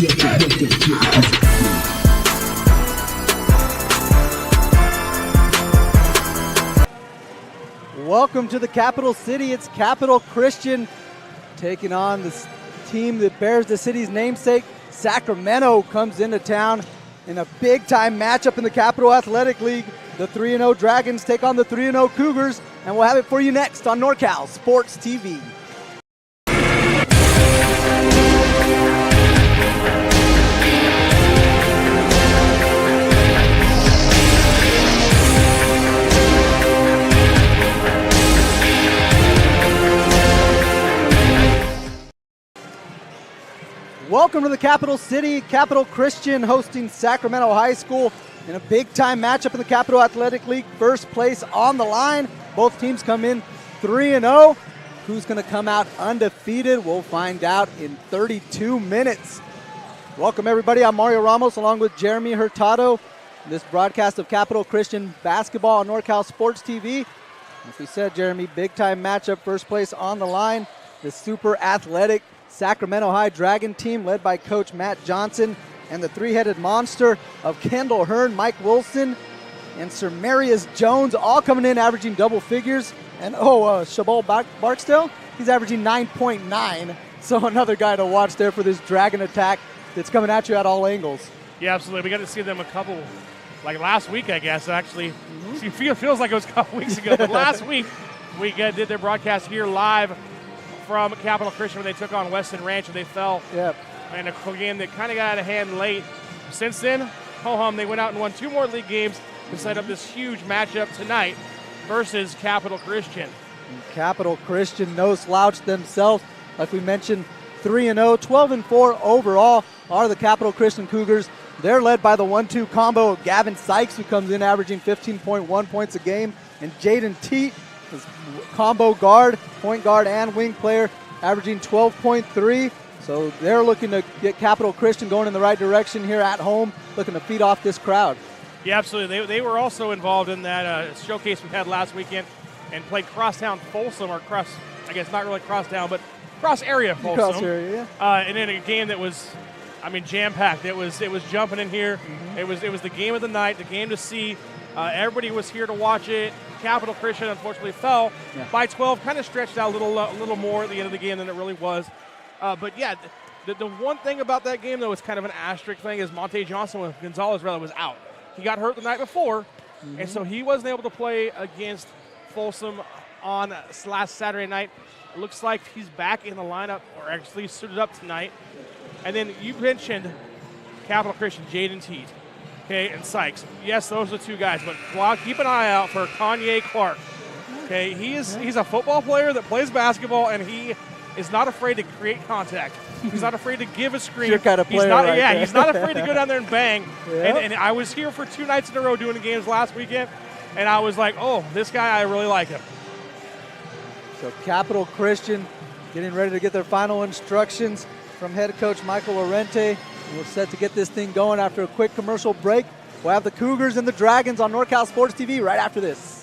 Welcome to the capital city. It's Capital Christian taking on this team that bears the city's namesake. Sacramento comes into town in a big-time matchup in the Capital Athletic League. The 3-0 Dragons take on the 3-0 Cougars, and we'll have it for you next on NorCal Sports TV. Welcome to the capital city. Capital Christian hosting Sacramento High School in a big-time matchup in the Capital Athletic League. First place on the line. Both teams come in 3-0. Who's going to come out undefeated? We'll find out in 32 minutes. Welcome, everybody. I'm Mario Ramos along with Jeremy Hurtado. This broadcast of Capital Christian basketball on NorCal Sports TV. As we said, Jeremy, big-time matchup. First place on the line. The super athletic Sacramento High Dragon team led by Coach Matt Johnson and the three-headed monster of Kendall Hearn, Mike Wilson, and Sir Marius Jones, all coming in averaging double figures. And Shabal Barksdale, he's averaging 9.9. So another guy to watch there for this Dragon attack that's coming at you at all angles. Yeah, absolutely. We got to see them a couple, like last week, I guess, actually. It feels like it was a couple weeks ago, but last week we did their broadcast here live from Capital Christian when they took on Weston Ranch, and they fell in a game that kind of got out of hand late. Since then, ho-hum, they went out and won 2 more league games to set up this huge matchup tonight versus Capital Christian. Capital Christian, no slouch themselves. Like we mentioned, 3-0, 12-4 overall are the Capital Christian Cougars. They're led by the 1-2 combo of Gavin Sykes, who comes in averaging 15.1 points a game, and Jaden Teat, his combo guard, point guard and wing player, averaging 12.3. So they're looking to get Capital Christian going in the right direction here at home, looking to feed off this crowd. Yeah, absolutely. They were also involved in that showcase we had last weekend and played crosstown Folsom, or cross, I guess not really crosstown, but cross area Folsom. Cross area, yeah. And in a game that was, jam-packed. It was jumping in here. Mm-hmm. It was the game of the night, the game to see. Everybody was here to watch it. Capital Christian unfortunately fell by 12, kind of stretched out a little more at the end of the game than it really was. But yeah, the one thing about that game, though, is kind of an asterisk thing, is Monte Gonzalez was out. He got hurt the night before, and so he wasn't able to play against Folsom on last Saturday night. It looks like he's back in the lineup, or actually suited up tonight. And then you mentioned Capital Christian, Jaden Teat. Okay, and Sykes. Yes, those are the two guys, but keep an eye out for Kanye Clark. Okay, he's a football player that plays basketball, and he is not afraid to create contact. He's not afraid to give a screen. Your kind of player, he's not afraid to go down there and bang. And I was here for 2 nights in a row doing the games last weekend, and I was like, oh, this guy, I really like him. So Capital Christian getting ready to get their final instructions from head coach Michael Lorente. We're set to get this thing going after a quick commercial break. We'll have the Cougars and the Dragons on NorCal Sports TV right after this.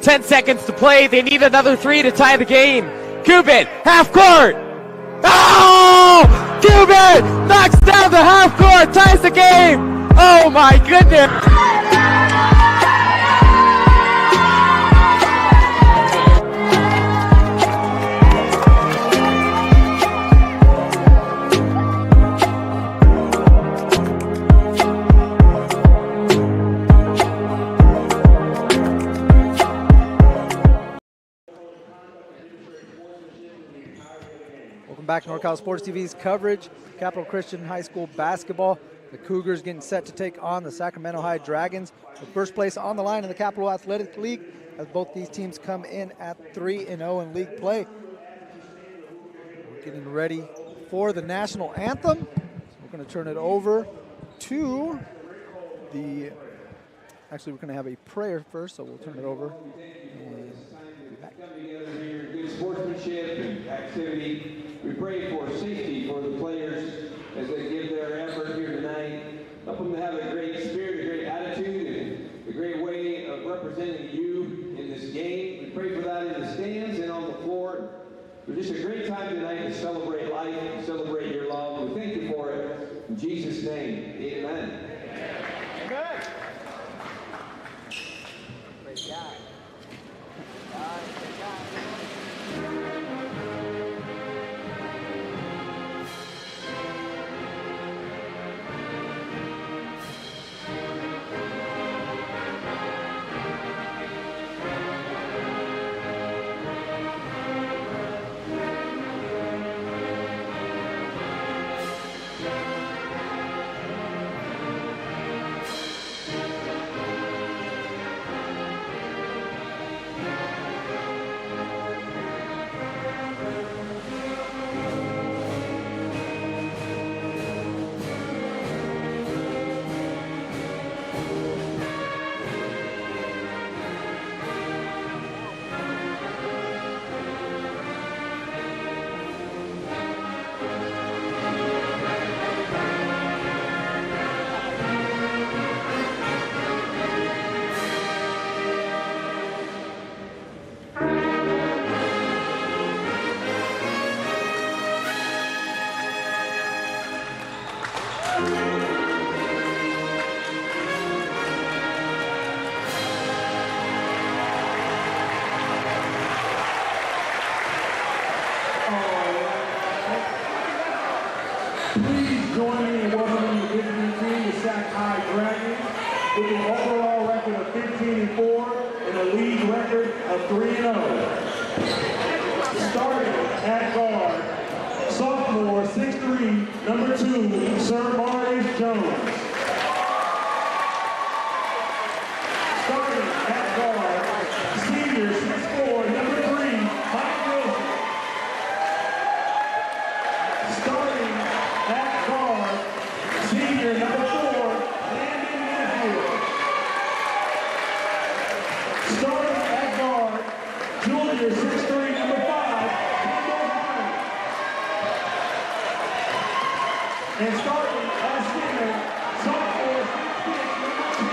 10 seconds to play. They need another 3 to tie the game. Cuban, half court. Oh! Cuban knocks down the half court, ties the game. Oh my goodness. Back to NorCal Sports TV's coverage, Capital Christian High School basketball. The Cougars getting set to take on the Sacramento High Dragons. The first place on the line in the Capital Athletic League, as both these teams come in at 3-0 in league play. We're getting ready for the national anthem. So we're going to turn it over to the Actually, we're going to have a prayer first, so we'll turn it over. And be back. Come together here, good sportsmanship and activity. We pray for safety for the players as they give their effort here tonight. Help them to have a great spirit, a great attitude, and a great way of representing you in this game. We pray for that in the stands and on the floor. It was just a great time tonight to celebrate life, and celebrate your love. We thank you for it. In Jesus' name, amen. Amen. Praise God. Please join me in welcoming the visiting team, the Sac High Dragons, with an overall record of 15-4 and a league record of 3-0. Starting at guard, sophomore, 6'3", number 2, Ceremonies Jones. Starting at guard, senior, 6'4", number 3, Mike Wilson. Starting at guard, senior, number 4, Landon Midfield. Starting at guard, junior, 6'3", number 5, Kendall Hines. And starting at center, sophomore, 6'6", number 10,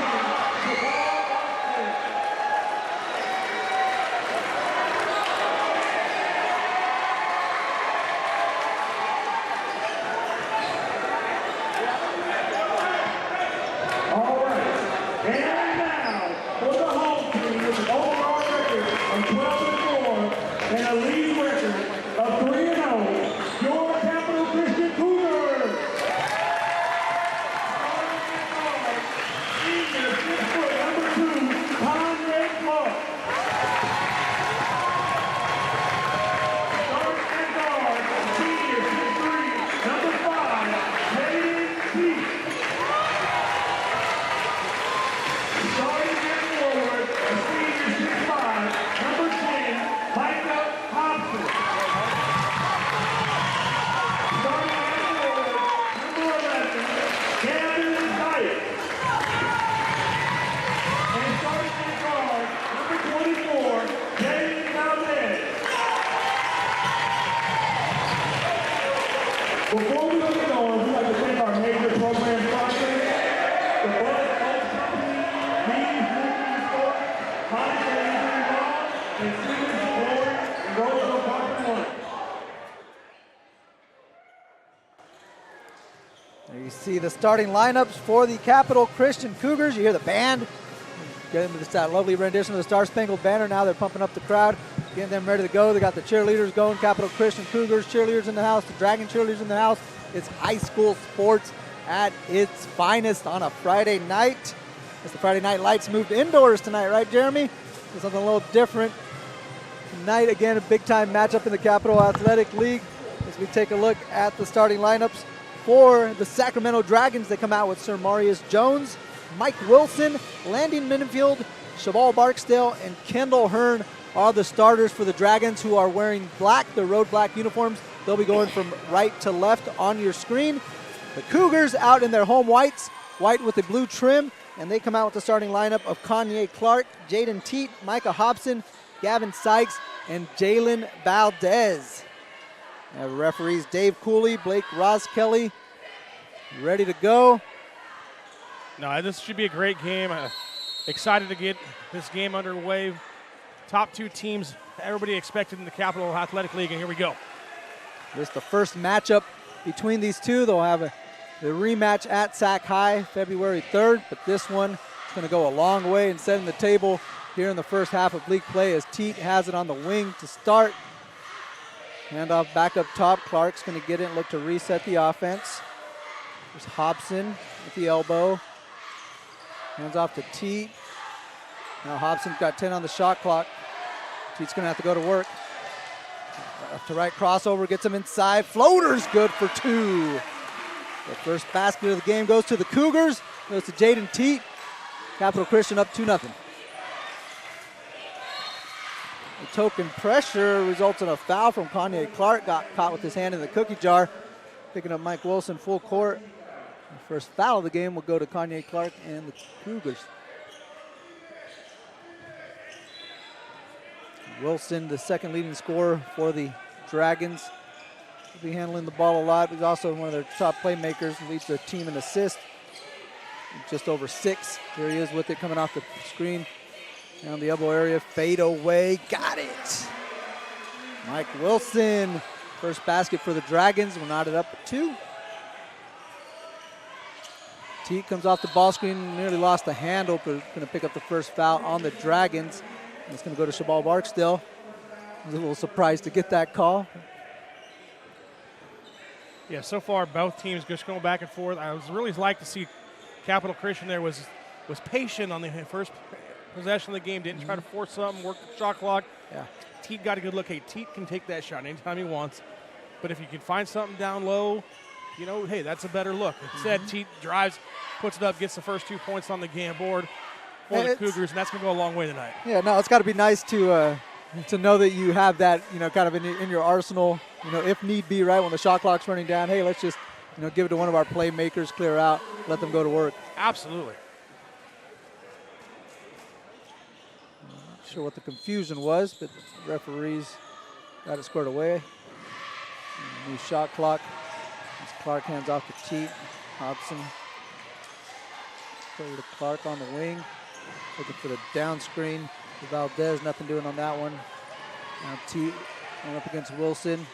Shabbat Austin. All right, and now for the home team with an overall record of 12-4 and a league record of 3-0, your Capital Christian Cougars. Senior 6-foot number 2, Conrad Clark. Starting at guard, senior 6'3", number 5, Jaden Keith. Starting at forward, a senior 6'5", number 10, Micah Hobson. Starting at forward, number 11, Gavin Knight. And starting at guard, number 24, Jaden Valdez. Before we get going, we'd like to thank our major program sponsors, the Bud Oak Company, Lee's Moving Store, Monica Anthony Law, and Siemens Flooring and Roseville Carpet One. There you see the starting lineups for the Capital Christian Cougars. You hear the band. Get into this lovely rendition of the Star Spangled Banner. Now they're pumping up the crowd, getting them ready to go. They got the cheerleaders going. Capital Christian Cougars cheerleaders in the house. The Dragon cheerleaders in the house. It's high school sports at its finest on a Friday night. As the Friday night lights moved indoors tonight, right, Jeremy? It's something a little different. Tonight, again, a big-time matchup in the Capital Athletic League. As we take a look at the starting lineups for the Sacramento Dragons, they come out with Sir Marius Jones, Mike Wilson, Landon Minfield, Shabal Barksdale, and Kendall Hearn are the starters for the Dragons, who are wearing black, the road black uniforms. They'll be going from right to left on your screen. The Cougars out in their home whites, white with the blue trim. and they come out with the starting lineup of Kanye Clark, Jaden Teat, Micah Hobson, Gavin Sykes, and Jalen Valdez. Referees Dave Cooley, Blake Ross-Kelly, ready to go. No, this should be a great game. Excited to get this game underway. Top two teams, everybody expected in the Capital Athletic League, and here we go. This is the first matchup between these two. They'll have the rematch at Sac High February 3rd, but this one is going to go a long way in setting the table here in the first half of league play as Teat has it on the wing to start. Handoff back up top. Clark's going to get it and look to reset the offense. There's Hobson at the elbow. Hands off to Teat. Now Hobson's got 10 on the shot clock. Teat's going to have to go to work. Left to right crossover, gets him inside. Floater's good for two. The first basket of the game goes to the Cougars. Goes to Jaden Teat. Capital Christian up 2-0. The token pressure results in a foul from Kanye Clark. Got caught with his hand in the cookie jar. Picking up Mike Wilson full court. The first foul of the game will go to Kanye Clark and the Cougars. Wilson, the second leading scorer for the Dragons. He'll be handling the ball a lot. He's also one of their top playmakers. Leads the team in assists. Just over 6. Here he is with it coming off the screen. Down the elbow area, fade away, got it. Mike Wilson, first basket for the Dragons. We're knotted up at 2. Teat comes off the ball screen, nearly lost the handle, but going to pick up the first foul on the Dragons. It's going to go to Shabal Barksdale. I was a little surprised to get that call. Yeah, so far both teams just going back and forth. I was really like to see Capital Christian there was patient on the first possession of the game, didn't try to force something, work the shot clock. Yeah. Teat got a good look. Hey, Teat can take that shot anytime he wants. But if you can find something down low, hey, that's a better look. Instead, Teat drives, puts it up, gets the first 2 points on the game board for the Cougars, and that's going to go a long way tonight. Yeah, no, it's got to be nice to know that you have that, kind of in your arsenal, if need be, right, when the shot clock's running down. Hey, let's just, give it to one of our playmakers, clear out, let them go to work. Absolutely. Not sure what the confusion was, but the referees got it squared away. New shot clock. As Clark hands off to Teat. Hobson. Over to Clark on the wing. Looking for the down screen. Valdez, nothing doing on that one. Now Teat going up against Wilson.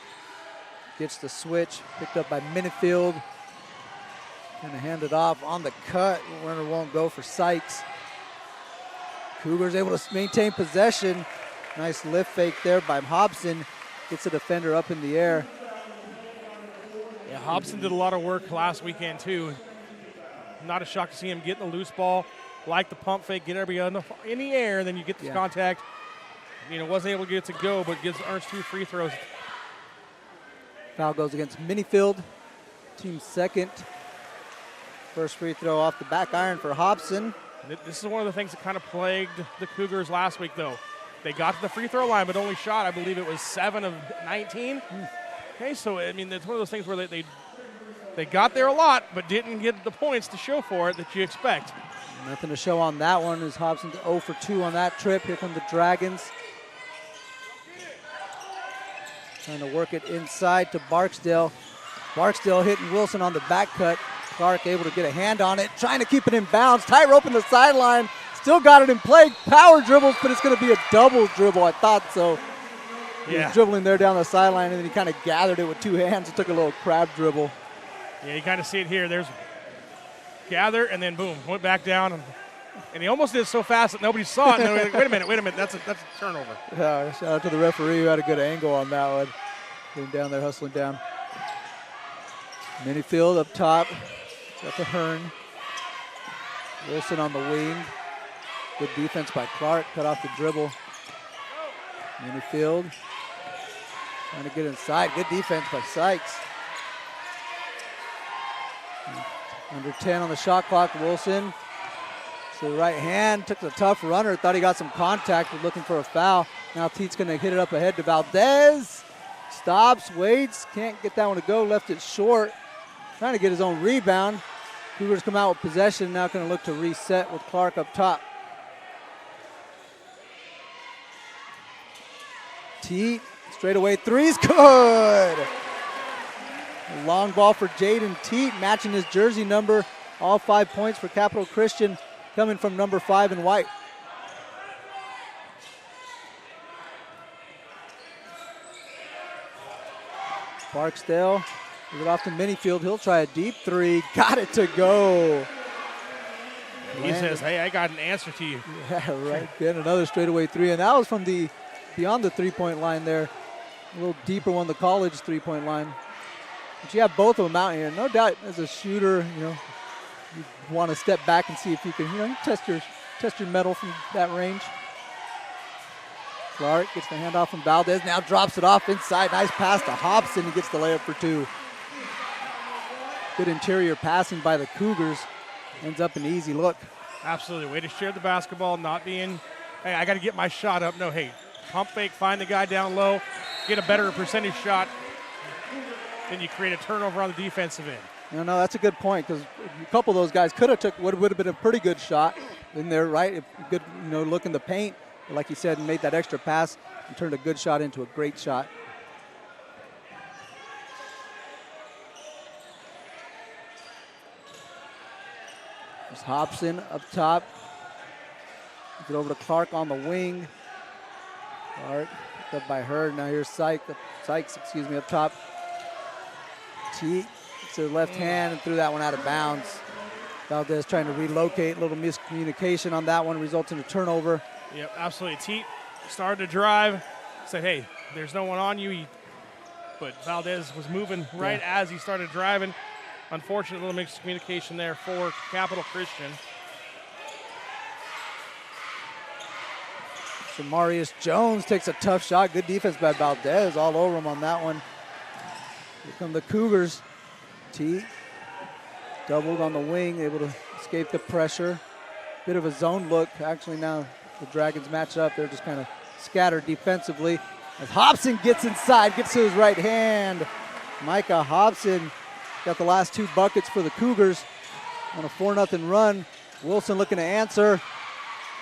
Gets the switch. Picked up by Minifield. Going to hand it off on the cut. Runner won't go for Sykes. Cougars able to maintain possession. Nice lift fake there by Hobson. Gets the defender up in the air. Yeah, Hobson did a lot of work last weekend too. Not a shock to see him getting the loose ball. Like the pump fake, get everybody in the air, and then you get the contact. Wasn't able to get it to go, but earns 2 free throws. Foul goes against Minifield. Team second. First free throw off the back iron for Hobson. This is one of the things that kind of plagued the Cougars last week, though. They got to the free throw line, but only shot, I believe it was 7 of 19. Okay, so, it's one of those things where they got there a lot, but didn't get the points to show for it that you expect. Nothing to show on that one as Hobson 0 for 2 on that trip. Here come the Dragons. Trying to work it inside to Barksdale. Barksdale hitting Wilson on the back cut. Clark able to get a hand on it, trying to keep it in bounds. Tightrope in the sideline. Still got it in play. Power dribbles, but it's going to be a double dribble. I thought so. He was dribbling there down the sideline, and then he kind of gathered it with 2 hands and took a little crab dribble. Yeah, you kind of see it here. There's gather, and then boom, went back down. And he almost did it so fast that nobody saw it. And then wait a minute, that's a turnover. Yeah, shout out to the referee who had a good angle on that one. Getting down there, hustling down. Minifield up top. Got the Hearn. Wilson on the wing. Good defense by Clark. Cut off the dribble. Minifield. Trying to get inside. Good defense by Sykes. Under 10 on the shot clock. Wilson. To the right hand. Took the tough runner. Thought he got some contact. Was looking for a foul. Now Teat's going to hit it up ahead to Valdez. Stops. Waits. Can't get that one to go. Left it short. Trying to get his own rebound. Cougars come out with possession, now going to look to reset with Clark up top. Teat, straightaway three's good. A long ball for Jaden Teat, matching his jersey number. All 5 points for Capital Christian, coming from number 5 in white. Barksdale, give it off to Minifield. He'll try a deep three. Got it to go. He says, hey, I got an answer to you. Yeah, right. Get another straightaway three. And that was from beyond the three-point line there. A little deeper one, the college three-point line. But you have both of them out here. No doubt, as a shooter, you want to step back and see if you can, test your mettle from that range. Clark gets the handoff from Valdez, now drops it off inside. Nice pass to Hobson. He gets the layup for 2. Good interior passing by the Cougars. Ends up an easy look. Absolutely. Way to share the basketball, not being, hey, I got to get my shot up. No, hey, pump fake, find the guy down low, get a better percentage shot. Then you create a turnover on the defensive end. No, that's a good point, because a couple of those guys would have been a pretty good shot in there, right? Good, look in the paint. Like you said, made that extra pass and turned a good shot into a great shot. There's Hobson up top. Get it over to Clark on the wing. Clark picked up by Hurd. Now here's Sykes up top. T to the left hand and threw that one out of bounds. Valdez trying to relocate. A little miscommunication on that one, results in a turnover. Yep, absolutely. Teat started to drive, said, hey, there's no one on you. But Valdez was moving right as he started driving. Unfortunate little miscommunication there for Capital Christian. So Marius Jones takes a tough shot. Good defense by Valdez, all over him on that one. Here come the Cougars. Teat doubled on the wing, able to escape the pressure. Bit of a zone look. Actually now the Dragons match up. They're just kind of scattered defensively. As Hobson gets inside, gets to his right hand. Micah Hobson got the last 2 buckets for the Cougars on a 4-0 run. Wilson looking to answer.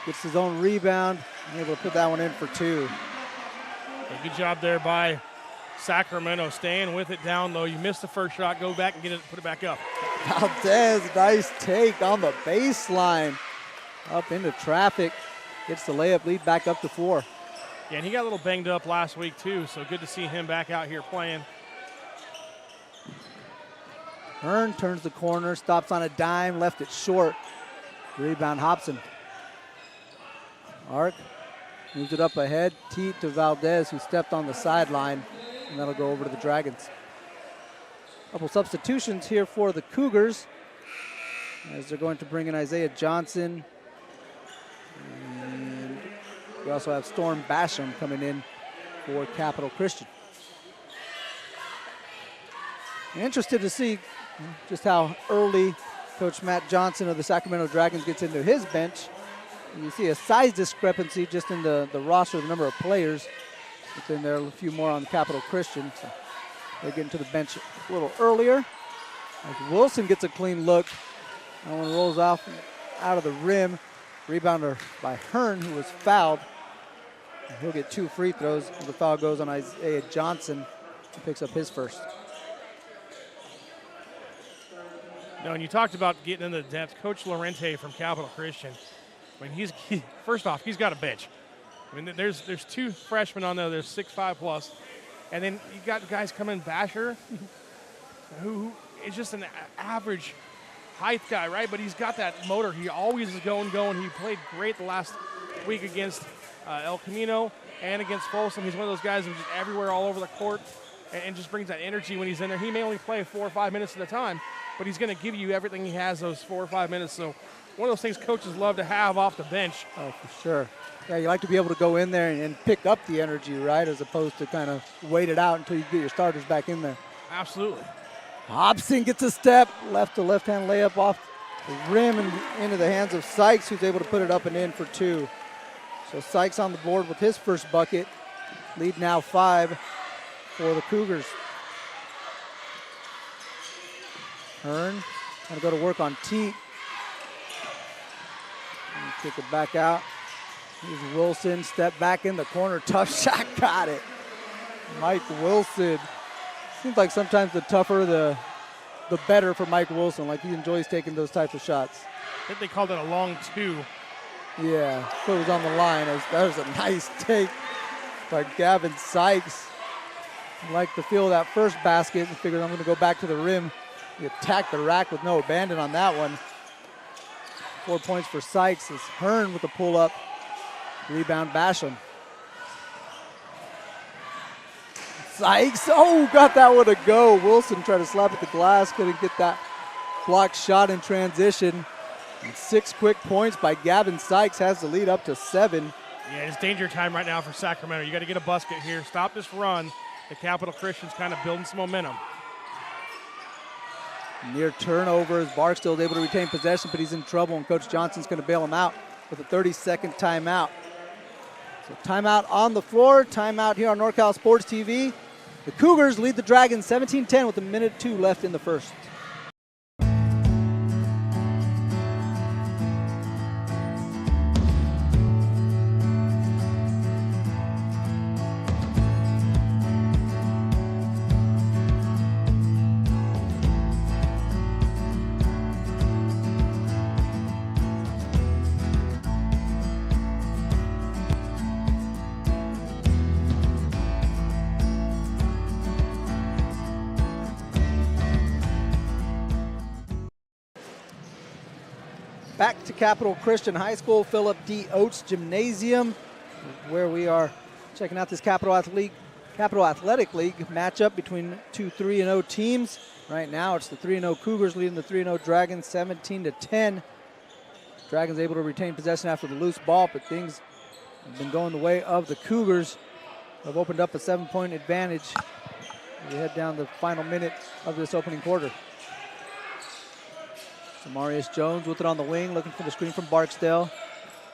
Gets his own rebound. And able to put that one in for 2. A good job there by Sacramento, staying with it down low. You missed the first shot, go back and get it, put it back up. Valdez, nice take on the baseline. Up into traffic. Gets the layup lead back up to 4. Yeah, and he got a little banged up last week too, so good to see him back out here playing. Hearn turns the corner, stops on a dime, left it short. Rebound Hobson. Arc moves it up ahead. Teat to Valdez, who stepped on the sideline, and that'll go over to the Dragons. Couple substitutions here for the Cougars, as they're going to bring in Isaiah Johnson. And we also have Storm Basham coming in for Capital Christian. Interested to see just how early Coach Matt Johnson of the Sacramento Dragons gets into his bench. And you see a size discrepancy just in the roster, the number of players. But then there are a few more on Capital Christian. So they're getting to the bench a little earlier. As Wilson gets a clean look. That one rolls off out of the rim. Rebounder by Hearn, who was fouled. And he'll get 2 free throws. The foul goes on Isaiah Johnson, who picks up his first. No, and you talked about getting in the depth. Coach Lorente from Capital Christian. I mean, first off, he's got a bench. I mean, there's 2 freshmen on there. There's 6'5 plus, and then you got guys coming. Basher, who is just an average height guy, right? But he's got that motor. He always is going. He played great the last week against El Camino and against Folsom. He's one of those guys who's just everywhere, all over the court, and just brings that energy when he's in there. He may only play 4 or 5 minutes at a time, but he's going to give you everything he has those 4 or 5 minutes. So one of those things coaches love to have off the bench. Oh, for sure. Yeah, you like to be able to go in there and pick up the energy, right, as opposed to kind of wait it out until you get your starters back in there. Absolutely. Hobson gets a step, left-to-left-hand layup off the rim and into the hands of Sykes, who's able to put it up and in for 2. So Sykes on the board with his first bucket. Lead now 5 for the Cougars. Hearn Gonna go to work on Teat. Kick it back out. Here's Wilson, step back in the corner, tough shot, got it. Mike Wilson. Seems like sometimes the tougher, the better for Mike Wilson. Like, he enjoys taking those types of shots. I think they called it a long 2. Yeah, so it was on the line. That was a nice take by Gavin Sykes. Like the feel of that first basket and figured I'm going to go back to the rim. He attacked the rack with no abandon on that one. 4 points for Sykes as Hearn with the pull-up. Rebound Basham. Sykes, got that one to go. Wilson tried to slap at the glass, couldn't get that blocked shot in transition. And 6 quick points by Gavin Sykes has the lead up to 7. Yeah, it's danger time right now for Sacramento. You got to get a basket here. Stop this run. The Capital Christian's kind of building some momentum. Near turnover as Barksdale is able to retain possession, but he's in trouble, and Coach Johnson's going to bail him out with a 30-second timeout. So timeout on the floor, timeout here on NorCal Sports TV. The Cougars lead the Dragons 17-10 with 1:02 left in the first. Back to Capital Christian High School, Philip D. Oates Gymnasium, where we are checking out this Capital Athletic League matchup between two 3-0 teams. Right now it's the 3-0 Cougars leading the 3-0 Dragons 17-10. Dragons able to retain possession after the loose ball, but things have been going the way of the Cougars. They've opened up a 7-point advantage. We head down the final minute of this opening quarter. So Marius Jones with it on the wing, looking for the screen from Barksdale.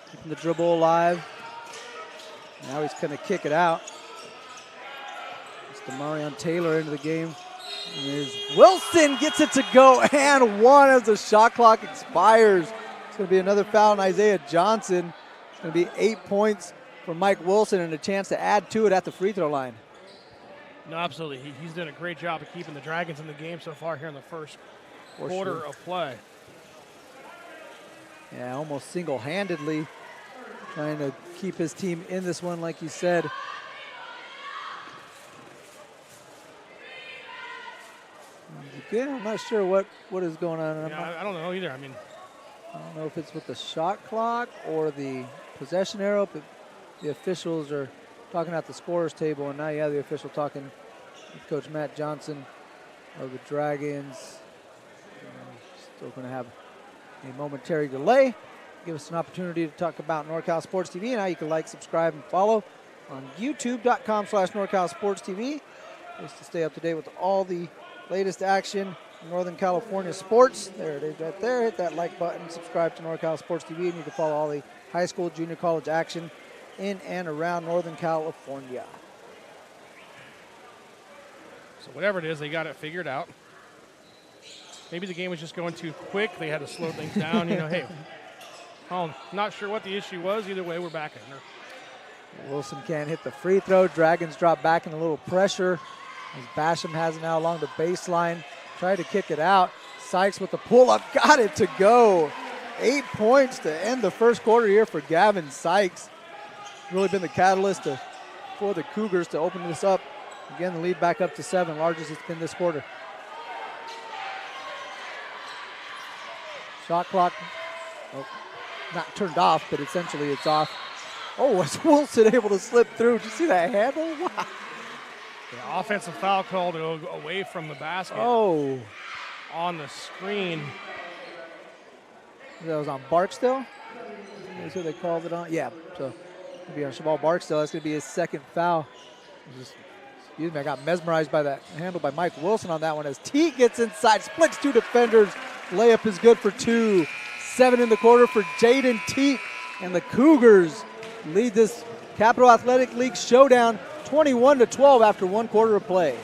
Keeping the dribble alive. Now he's going to kick it out. It's DeMarion Taylor into the game. And there's Wilson gets it to go and one as the shot clock expires. It's going to be another foul on Isaiah Johnson. It's going to be 8 points for Mike Wilson and a chance to add to it at the free throw line. No, absolutely. He's done a great job of keeping the Dragons in the game so far here in the first quarter of play. Yeah, almost single-handedly trying to keep his team in this one, like you said. Again, I'm not sure what is going on. I don't know either. I don't know if it's with the shot clock or the possession arrow, but the officials are talking at the scorer's table, and now you have the official talking with Coach Matt Johnson of the Dragons. Still going to have a momentary delay. Give us an opportunity to talk about NorCal Sports TV and how you can like, subscribe, and follow on youtube.com/NorCal Sports TV. Just to stay up to date with all the latest action in Northern California sports. There it is right there. Hit that like button, subscribe to NorCal Sports TV, and you can follow all the high school, junior college action in and around Northern California. So whatever it is, they got it figured out. Maybe the game was just going too quick. They had to slow things down. Hey, I'm not sure what the issue was. Either way, we're back in there. Wilson can't hit the free throw. Dragons drop back in a little pressure as Basham has it now along the baseline. Tried to kick it out. Sykes with the pull-up. Got it to go. 8 points to end the first quarter here for Gavin Sykes. Really been the catalyst for the Cougars to open this up. Again, the lead back up to 7, largest it's been this quarter. Shot clock, not turned off, but essentially it's off. Is Wilson able to slip through? Did you see that handle? Wow. The offensive foul call to go away from the basket. On the screen. That was on Barksdale? That's who they called it on? Yeah, so it'll be on Shaval Barksdale. That's going to be his second foul. Excuse me, I got mesmerized by that handle by Mike Wilson on that one as Teague gets inside, splits 2 defenders. Layup is good for 2. 7 in the quarter for Jaden Teague. And the Cougars lead this Capital Athletic League showdown 21-12 after 1 quarter of play.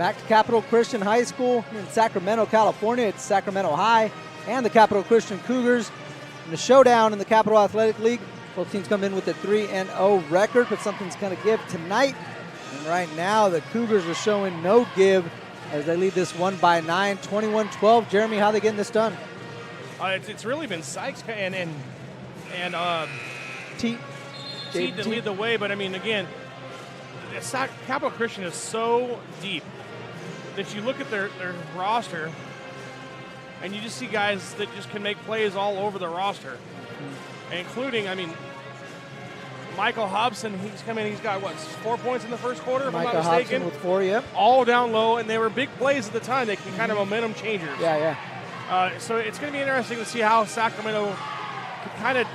Back to Capital Christian High School in Sacramento, California. It's Sacramento High and the Capital Christian Cougars in the showdown in the Capital Athletic League. Both teams come in with a 3-0 record, but something's going to give tonight. And right now, the Cougars are showing no give as they lead this one by 9, 21-12. Jeremy, how are they getting this done? It's really been Sykes and Teat to lead the way, but I mean, again, Capital Christian is so deep that you look at their roster and you just see guys that just can make plays all over the roster, including, I mean, Michael Hobson. He's come in. He's got 4 points in the first quarter, if I'm not mistaken. Hobson with 4, yep. All down low, and they were big plays at the time. They can kind of momentum changers. Yeah. So it's going to be interesting to see how Sacramento can kind of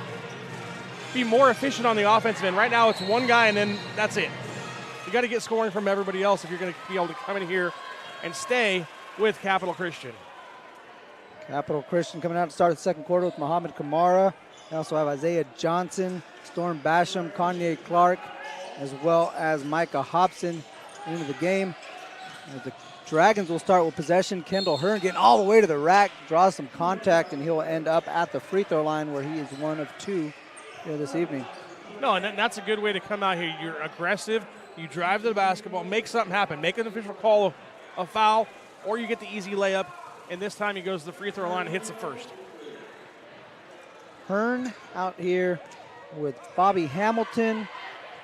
be more efficient on the offensive end. Right now, it's one guy, and then that's it. You got to get scoring from everybody else if you're going to be able to come in here and stay with Capital Christian. Capital Christian coming out to start the second quarter with Muhammad Kamara. They also have Isaiah Johnson, Storm Basham, Kanye Clark, as well as Micah Hobson into the game. The Dragons will start with possession. Kendall Hearn getting all the way to the rack, draws some contact, and he'll end up at the free throw line where he is 1 of 2 here this evening. No, and that's a good way to come out here. You're aggressive. You drive to the basketball, make something happen. Make an official call a foul, or you get the easy layup. And this time he goes to the free throw line and hits it first. Hearn out here with Bobby Hamilton.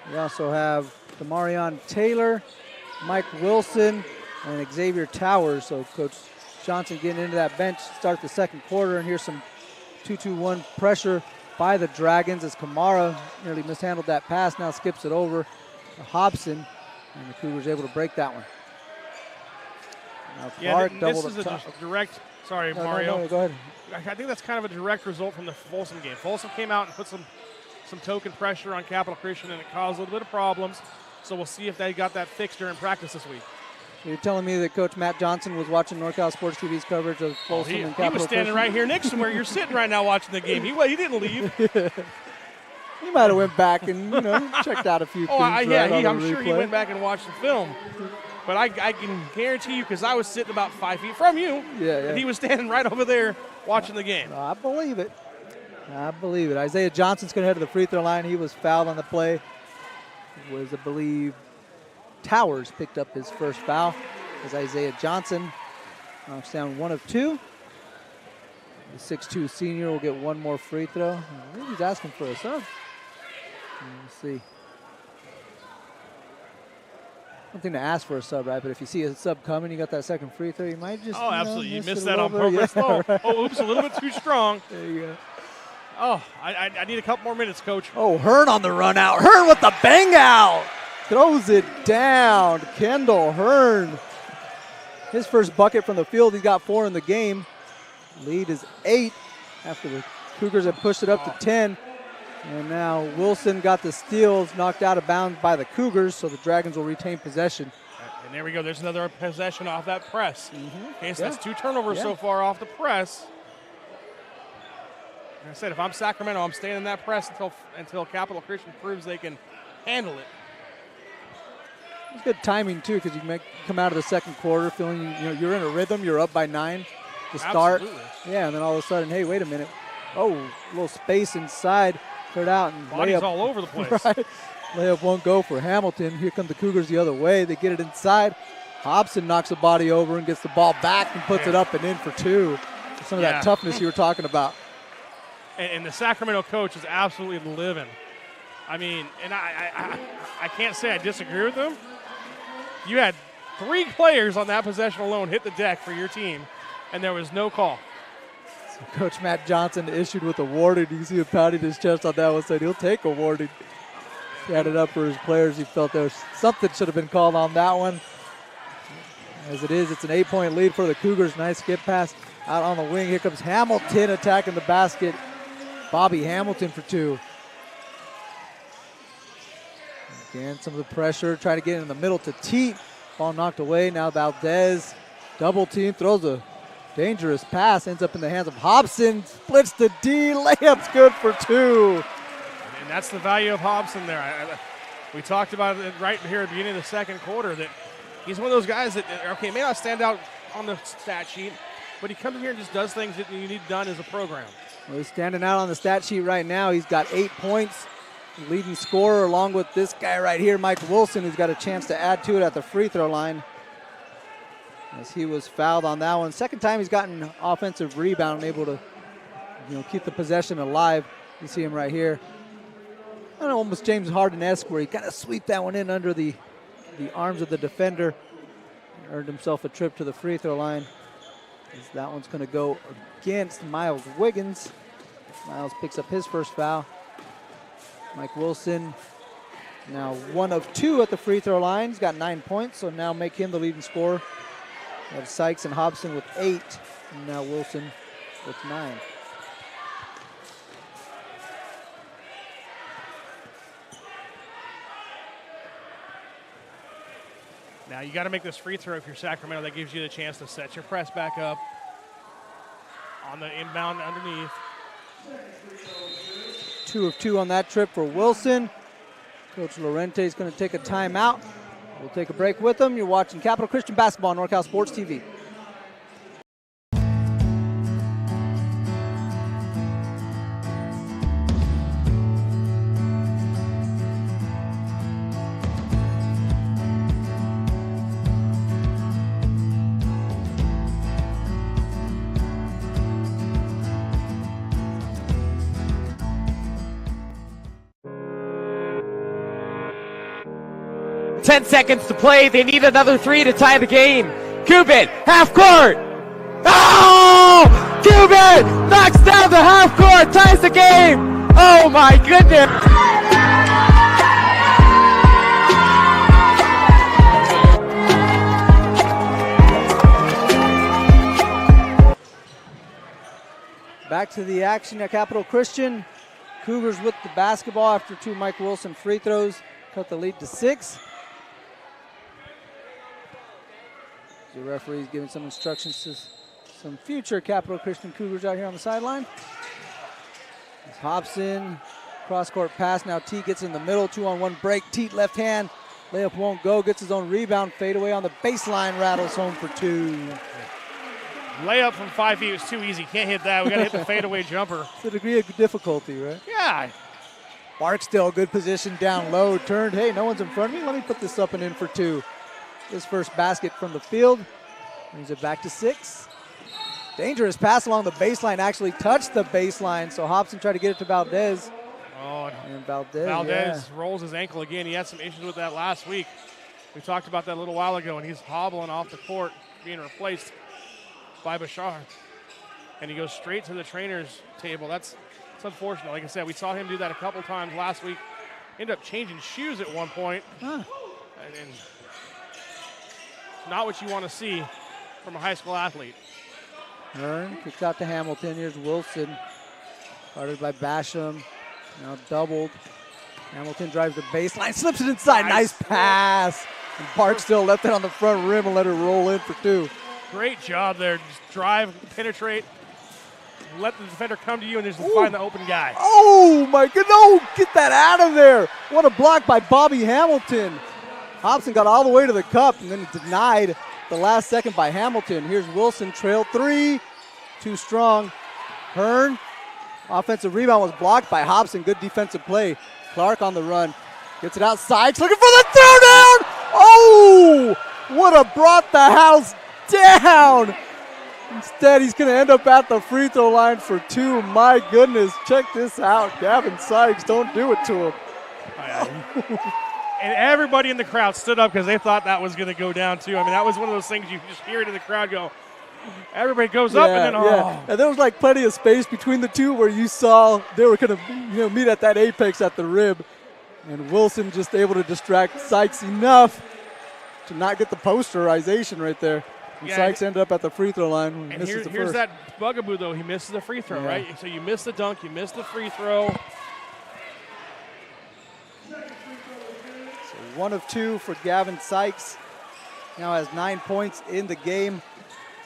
We also have Demarion Taylor, Mike Wilson, and Xavier Towers. So Coach Johnson getting into that bench, start the second quarter, and here's some 2-2-1 pressure by the Dragons as Kamara nearly mishandled that pass, now skips it over to Hobson, and the Cougars able to break that one. Now Clark this is a direct, sorry, Mario. No, go ahead. I think that's kind of a direct result from the Folsom game. Folsom came out and put some token pressure on Capital Christian, and it caused a little bit of problems. So we'll see if they got that fixed during practice this week. So you're telling me that Coach Matt Johnson was watching NorCal Sports TV's coverage of Folsom and Capital Christian? He was standing right here next to where you're sitting right now watching the game. He didn't leave. He might have went back and checked out a few things. I'm sure he went back and watched the film. But I can guarantee you, because I was sitting about 5 feet from you, that he was standing right over there watching the game. I believe it. Isaiah Johnson's going to head to the free throw line. He was fouled on the play. It was, I believe, Towers picked up his first foul as Isaiah Johnson knocks down 1 of 2. The 6'2 senior will get one more free throw. I think he's asking for a sub. Let's see. One thing to ask for a sub, right? But if you see a sub coming, you got that second free throw, you might just. Oh, absolutely. You missed that on purpose. purpose. Oops, a little bit too strong. There you go. Oh, I need a couple more minutes, Coach. Oh, Hearn on the run out. Hearn with the bang out. Throws it down. Kendall Hearn. His first bucket from the field. He's got 4 in the game. Lead is 8 after the Cougars have pushed it up to 10. And now Wilson got the steals, knocked out of bounds by the Cougars, so the Dragons will retain possession. And there we go. There's another possession off that press. Okay, so that's 2 turnovers so far off the press. Like I said, if I'm Sacramento, I'm staying in that press until Capital Christian proves they can handle it. It's good timing, too, because you can come out of the second quarter feeling you're in a rhythm, you're up by 9 to start. Absolutely. Yeah, and then all of a sudden, hey, wait a minute. Oh, a little space inside. Cleared out and bodies layup, all over the place. Right. Layup won't go for Hamilton. Here come the Cougars the other way. They get it inside. Hobson knocks the body over and gets the ball back and puts it up and in for 2. Some of that toughness you were talking about. And the Sacramento coach is absolutely living. I mean, and I can't say I disagree with him. You had 3 players on that possession alone hit the deck for your team, and there was no call. So Coach Matt Johnson issued with a warning. You see him pounding his chest on that one, said he'll take a warning. He had it up for his players. He felt there was something should have been called on that one. As it is, it's an 8-point lead for the Cougars. Nice skip pass out on the wing. Here comes Hamilton attacking the basket. Bobby Hamilton for 2. Again, some of the pressure, trying to get in the middle to Teat. Ball knocked away. Now Valdez, double team, throws a dangerous pass, ends up in the hands of Hobson. Splits the D, layup's good for 2. And that's the value of Hobson there. We talked about it right here at the beginning of the second quarter that He's one of those guys that, okay, may not stand out on the stat sheet, but he comes in here and just does things that you need done as a program. Well, he's standing out on the stat sheet right now. He's got 8 points, leading scorer, along with this guy right here, Mike Wilson, who's got a chance to add to it at the free throw line, as he was fouled on that one. Second time he's gotten offensive rebound and able to, keep the possession alive. You see him right here. Kind of almost James Harden-esque, where he kind of sweep that one in under the arms of the defender. Earned himself a trip to the free throw line. As that one's going to go against Miles Wiggins. Miles picks up his first foul. Mike Wilson now 1 of 2 at the free throw line. He's got 9 points, so now make him the leading scorer. We have Sykes and Hobson with 8, and now Wilson with 9. Now you got to make this free throw if you're Sacramento. That gives you the chance to set your press back up on the inbound underneath. 2 of 2 on that trip for Wilson. Coach Lorente is going to take a timeout. We'll take a break with him. You're watching Capital Christian Basketball on NorCal Sports TV. Ten seconds to play. They need another 3 to tie the game. Cuban, half court. Oh! Cuban knocks down the half court, ties the game. Oh my goodness. Back to the action at Capital Christian. Cougars with the basketball after 2 Mike Wilson free throws. Cut the lead to 6. The referee's giving some instructions to some future Capital Christian Cougars out here on the sideline. It's Hobson, cross-court pass. Now Teat gets in the middle, 2-on-1 break. Teat left hand, layup won't go. Gets his own rebound, fade away on the baseline, rattles home for 2. Layup from 5 feet was too easy. Can't hit that. We got to hit the fadeaway jumper. It's a degree of difficulty, right? Yeah. Barksdale, good position down low, turned. Hey, no one's in front of me. Let me put this up and in for 2. His first basket from the field. Brings it back to 6. Dangerous pass along the baseline. Actually touched the baseline. So Hobson tried to get it to Valdez. Oh, and Valdez rolls his ankle again. He had some issues with that last week. We talked about that a little while ago, and he's hobbling off the court, being replaced by Bashar. And he goes straight to the trainer's table. It's unfortunate. Like I said, we saw him do that a couple times last week. Ended up changing shoes at one point. And not what you want to see from a high school athlete. Hearn kicks out to Hamilton. Here's Wilson. Guarded by Basham. Now doubled. Hamilton drives the baseline, slips it inside. Nice pass. And Barksdale left it on the front rim and let it roll in for 2. Great job there. Just drive, penetrate, let the defender come to you and just find the open guy. Oh my goodness, no, get that out of there. What a block by Bobby Hamilton. Hobson got all the way to the cup and then denied the last second by Hamilton. Here's Wilson, trail 3, too strong. Hearn, offensive rebound was blocked by Hobson. Good defensive play. Clark on the run, gets it outside, looking for the throwdown. Oh, would have brought the house down. Instead, he's going to end up at the free throw line for 2. My goodness, check this out. Gavin Sykes, don't do it to him. And everybody in the crowd stood up because they thought that was going to go down too. I mean, that was one of those things you just hear it in the crowd go. Everybody goes up and then And there was like plenty of space between the two where you saw they were going to meet at that apex at the rib. And Wilson just able to distract Sykes enough to not get the posterization right there. And Sykes ended up at the free throw line. And here's that bugaboo, though. He misses the free throw, right? So you miss the dunk, you miss the free throw. So 1 of 2 for Gavin Sykes. Now has 9 points in the game.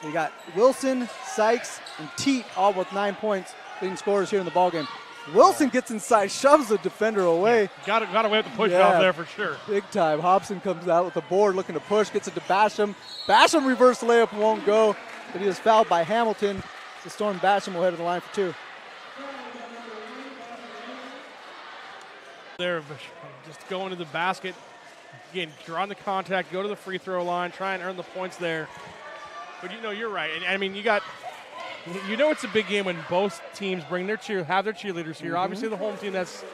We got Wilson, Sykes, and Teat all with 9 points, leading scorers here in the ballgame. Wilson gets inside, shoves the defender away. Got to wait the push off there for sure. Big time. Hobson comes out with the board looking to push, gets it to Basham. Basham reverse layup won't go, but he was fouled by Hamilton. So Storm Basham will head to the line for 2. They're just going to the basket. Again, drawing the contact, go to the free throw line, try and earn the points there. But you're right. And I mean, it's a big game when both teams have their cheerleaders here. Obviously, the home team, that's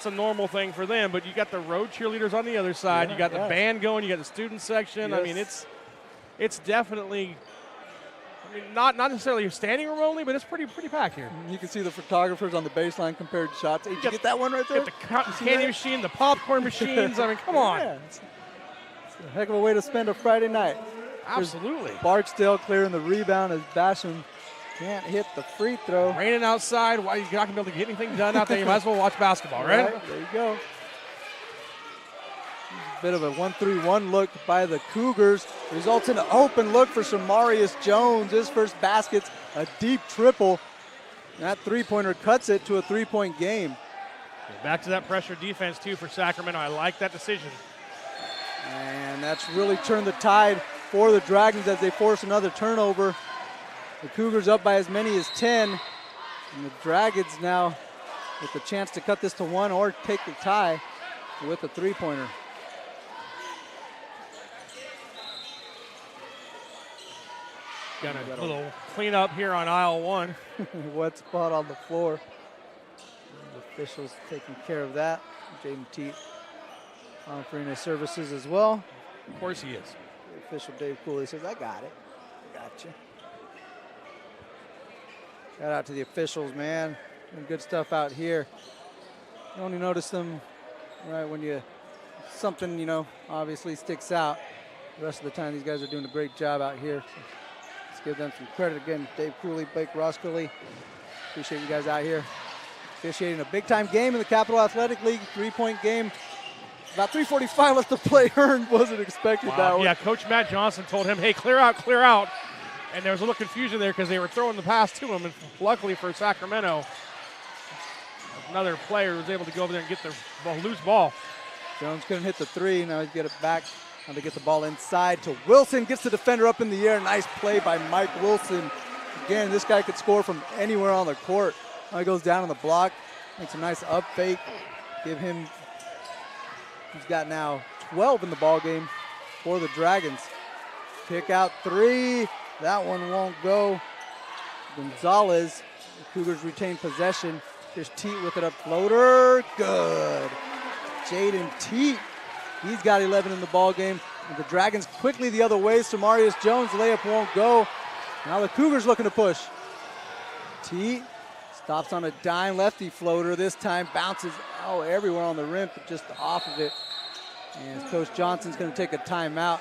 a normal thing for them. But you got the road cheerleaders on the other side. You got the band going. You got the student section. Yes. I mean, it's definitely. I mean, not necessarily standing room only, but it's pretty packed here. You can see the photographers on the baseline compared shots. Hey, did you get that one right there? Get the candy machine, the popcorn machines. I mean, come on. Yeah, it's a heck of a way to spend a Friday night. Absolutely. There's Barksdale clearing the rebound as Basham can't hit the free throw. Raining outside. Why you're not going to be able to get anything done out there? You might as well watch basketball, right? There you go. Bit of a 1-3-1 look by the Cougars. Results in an open look for Shamarius Jones. His first basket's a deep triple. That three-pointer cuts it to a 3-point game. Back to that pressure defense, too, for Sacramento. I like that decision. And that's really turned the tide for the Dragons as they force another turnover. The Cougars up by as many as 10. And the Dragons now with the chance to cut this to 1 or take the tie with a three-pointer. Got a little cleanup here on aisle 1. Wet spot on the floor. The officials taking care of that. Jaden Teat offering his services as well. Of course he is. The official Dave Cooley says, I got it. I got you. Shout out to the officials, man. Doing good stuff out here. You only notice them right when something, obviously sticks out. The rest of the time, these guys are doing a great job out here. So let's give them some credit again. Dave Cooley, Blake Roscoe. Appreciate you guys out here officiating a big-time game in the Capital Athletic League, 3-point game. About 3:45 left to play. Hearn wasn't expecting that one. Yeah, Coach Matt Johnson told him, hey, clear out, clear out. And there was a little confusion there because they were throwing the pass to him. And luckily for Sacramento, another player was able to go over there and get the loose ball. Jones couldn't hit the three. Now he's got it back. Now they get the ball inside to Wilson. Gets the defender up in the air. Nice play by Mike Wilson. Again, this guy could score from anywhere on the court. Now he goes down on the block. Makes a nice up fake. He's got now 12 in the ball game for the Dragons. Kick out 3. That one won't go. Gonzalez. The Cougars retain possession. Here's Teat with it up floater. Good. Jaden Teat. He's got 11 in the ball game. And the Dragons quickly the other way. Samarius Jones layup won't go. Now the Cougars looking to push. Teat stops on a dime lefty floater. This time bounces everywhere on the rim, but just off of it. And Coach Johnson's going to take a timeout.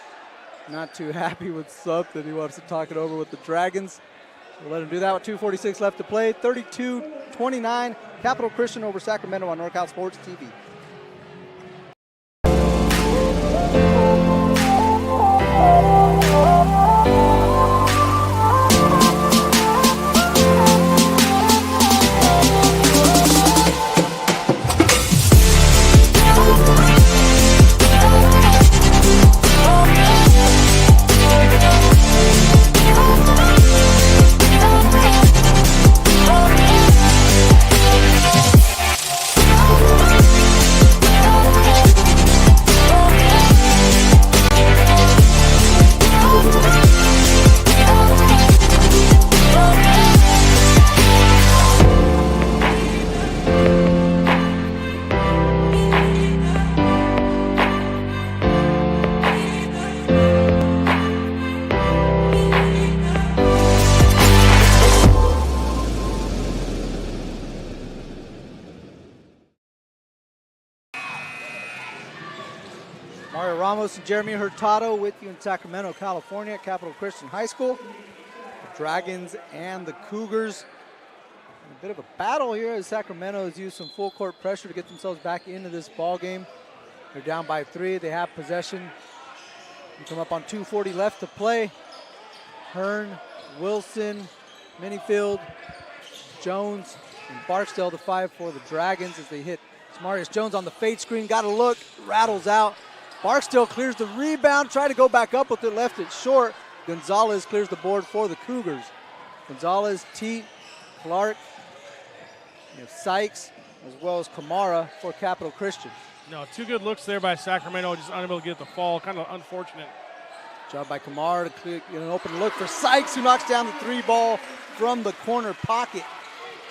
Not too happy with something. He wants to talk it over with the Dragons. We'll let him do that with 2:46 left to play. 32-29, Capital Christian over Sacramento on NorCal Sports TV. Mario Ramos and Jeremy Hurtado with you in Sacramento, California at Capital Christian High School. The Dragons and the Cougars. A bit of a battle here as Sacramento has used some full court pressure to get themselves back into this ball game. They're down by 3. They have possession. They come up on 2:40 left to play. Hearn, Wilson, Minifield, Jones, And Barksdale the 5 for the Dragons as they hit Samarius Jones on the fade screen. Got a look, rattles out. Barksdale clears the rebound, tried to go back up with it, left it short. Gonzalez clears the board for the Cougars. Gonzalez, Teat, Clark, Sykes, as well as Kamara for Capital Christian. No, 2 good looks there by Sacramento, just unable to get the fall. Kind of unfortunate. Job by Kamara to get an open look for Sykes, who knocks down the 3 ball from the corner pocket.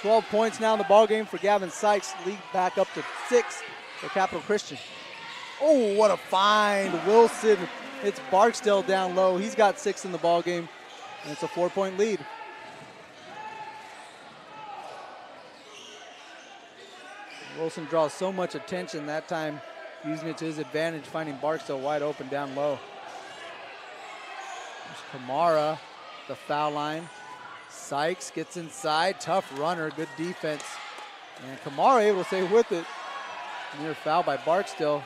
12 points now in the ball game for Gavin Sykes. Lead back up to 6 for Capital Christian. Oh, what a find. Wilson hits Barksdale down low. He's got 6 in the ball game, and it's a 4-point lead. Wilson draws so much attention that time, using it to his advantage, finding Barksdale wide open down low. There's Kamara, the foul line. Sykes gets inside, tough runner, good defense. And Kamara able to stay with it. Near foul by Barksdale.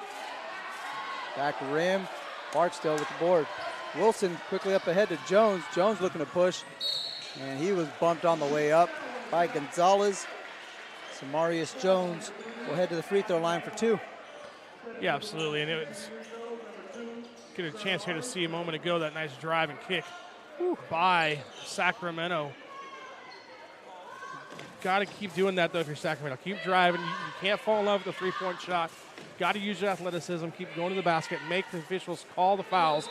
Back rim, Barksdale with the board. Wilson quickly up ahead to Jones. Jones looking to push, and he was bumped on the way up by Gonzalez. Samarius Jones will head to the free throw line for 2. Yeah, absolutely. And it's get a chance here to see a moment ago that nice drive and kick by Sacramento. Got to keep doing that, though, if you're Sacramento. Keep driving. You can't fall in love with the three-point shot. Got to use your athleticism. Keep going to the basket. Make the officials call the fouls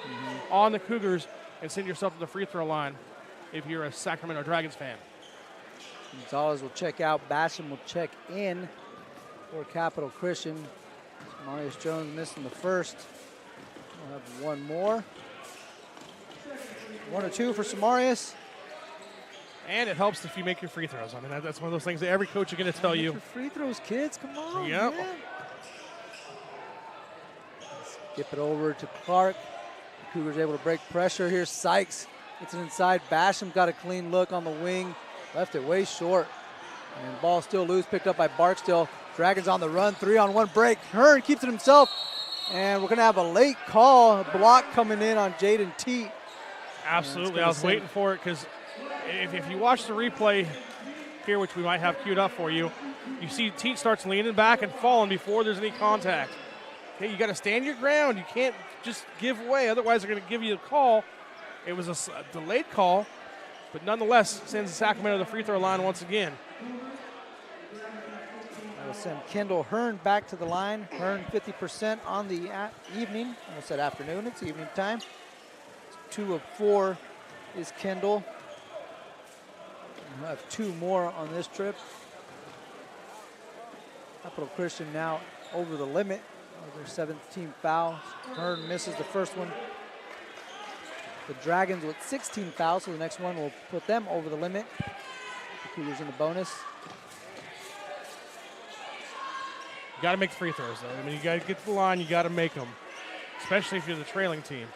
on the Cougars and send yourself to the free throw line if you're a Sacramento Dragons fan. Gonzalez will check out. Basham will check in for Capital Christian. Marius Jones missing the first. We'll have one more. 1 or 2 for Samarius. And it helps if you make your free throws. I mean, that's one of those things that every coach is going to tell you. Free throws, kids. Come on. Yep. Man. Skip it over to Clark. The Cougars able to break pressure. Here's Sykes. Gets it inside. Basham got a clean look on the wing. Left it way short. And ball still loose. Picked up by Barksdale. Dragons on the run. 3-on-1 break. Hearn keeps it himself. And we're going to have a late call. A block coming in on Jaden Teat. Absolutely. I was waiting for it because if you watch the replay here, which we might have queued up for you, you see Teat starts leaning back and falling before there's any contact. Okay, you got to stand your ground. You can't just give way. Otherwise, they're going to give you a call. It was a delayed call, but nonetheless sends Sacramento to the free throw line once again. I will send Kendall Hearn back to the line. Hearn 50% on the evening. I almost said afternoon. It's evening time. 2 of 4 is Kendall. We'll have 2 more on this trip. Capital Christian now over the limit. Their 7th team foul. Hearn misses the first one. The Dragons with 16 fouls, so the next one will put them over the limit. The Cougars in the bonus. You got to make free throws, though. I mean, you got to get to the line. You got to make them, especially if you're the trailing team.